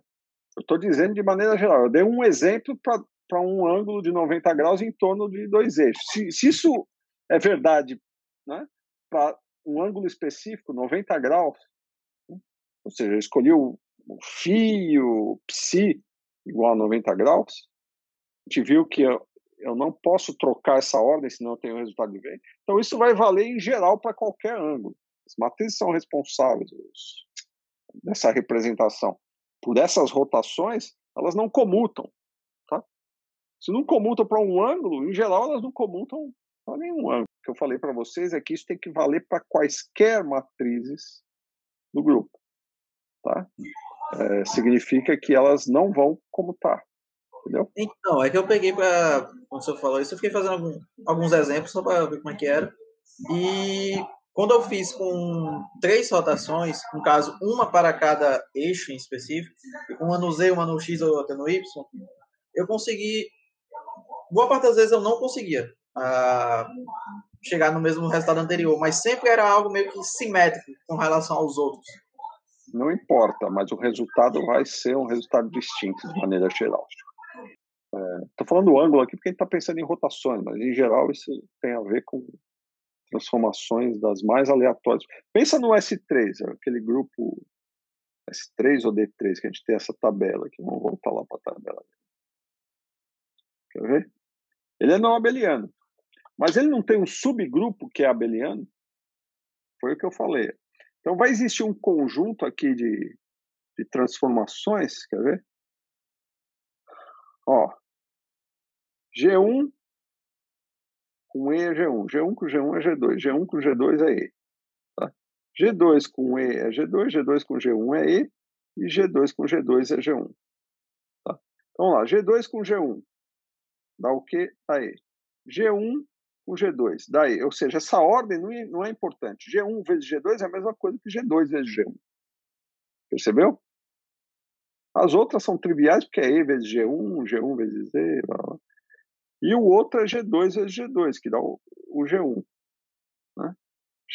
Eu estou dizendo de maneira geral. Eu dei um exemplo para um ângulo de 90 graus em torno de 2 eixos. Se isso é verdade, né, para um ângulo específico, 90 graus, né, ou seja, eu escolhi o φ, psi igual a 90 graus, a gente viu que eu não posso trocar essa ordem, senão eu tenho o resultado de V. Então, isso vai valer em geral para qualquer ângulo. As matrizes são responsáveis dessa representação. Por essas rotações, elas não comutam. Tá? Se não comutam para um ângulo, em geral, elas não comutam para nenhum ângulo. O que eu falei para vocês é que isso tem que valer para quaisquer matrizes do grupo. Tá? Significa que elas não vão comutar. Entendeu? Então, é que eu peguei para, quando o senhor falou isso, eu fiquei fazendo alguns exemplos só para ver como é que era. E quando eu fiz com 3 rotações, no caso, uma para cada eixo em específico, uma no Z, uma no X ou outra no Y, eu consegui, boa parte das vezes eu não conseguia chegar no mesmo resultado anterior, mas sempre era algo meio que simétrico com relação aos outros. Não importa, mas o resultado vai ser um resultado distinto de maneira geral. Estou falando do ângulo aqui porque a gente está pensando em rotações, mas em geral isso tem a ver com transformações das mais aleatórias. Pensa no S3, aquele grupo S3 ou D3, que a gente tem essa tabela aqui. Vamos voltar lá para a tabela. Quer ver? Ele é não abeliano, mas ele não tem um subgrupo que é abeliano? Foi o que eu falei. Então vai existir um conjunto aqui de transformações, quer ver? Ó, G1 com E é G1, G1 com G1 é G2, G1 com G2 é E. Tá? G2 com E é G2, G2 com G1 é E, e G2 com G2 é G1. Tá? Então, vamos lá, G2 com G1 dá o quê? Dá E. G1 com G2 dá E. Ou seja, essa ordem não é importante. G1 vezes G2 é a mesma coisa que G2 vezes G1. Percebeu? As outras são triviais porque é E vezes G1, G1 vezes E, blá, blá. E o outro é G2 vezes G2, que dá o G1. Né?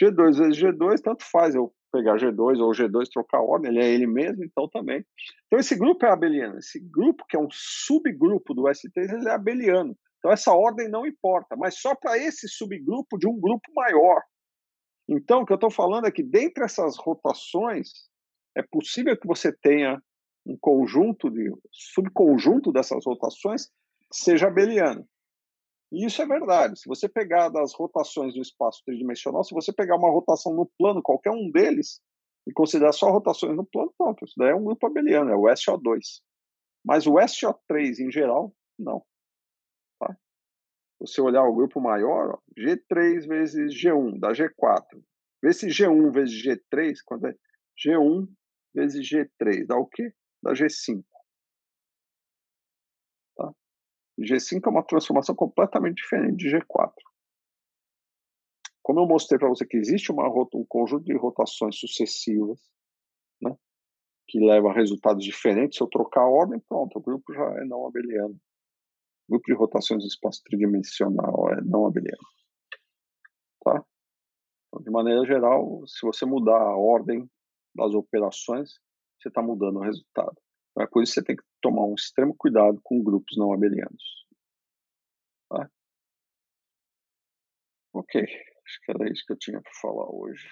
G2 vezes G2, tanto faz eu pegar G2 ou G2 trocar a ordem, ele é ele mesmo, então também. Então esse grupo é abeliano. Esse grupo, que é um subgrupo do S3, ele é abeliano. Então essa ordem não importa, mas só para esse subgrupo de um grupo maior. Então o que eu estou falando é que dentre essas rotações, é possível que você tenha um subconjunto dessas rotações seja abeliano. E isso é verdade. Se você pegar das rotações do espaço tridimensional, se você pegar uma rotação no plano, qualquer um deles, e considerar só rotações no plano, pronto, isso daí é um grupo abeliano, é o SO2. Mas o SO3, em geral, não. Tá? Se você olhar o grupo maior, ó, G3 vezes G1, dá G4. Vê se G1 vezes G3, quando é G1 vezes G3, dá o quê? Dá G5. Tá? G5 é uma transformação completamente diferente de G4. Como eu mostrei para você que existe um conjunto de rotações sucessivas, né, que leva a resultados diferentes, se eu trocar a ordem, pronto, o grupo já é não abeliano. Grupo de rotações no espaço tridimensional é não abeliano. Tá? Então, de maneira geral, se você mudar a ordem das operações, você está mudando o resultado. Então, é por isso que você tem que tomar um extremo cuidado com grupos não abelianos. Tá? Ok, acho que era isso que eu tinha para falar hoje.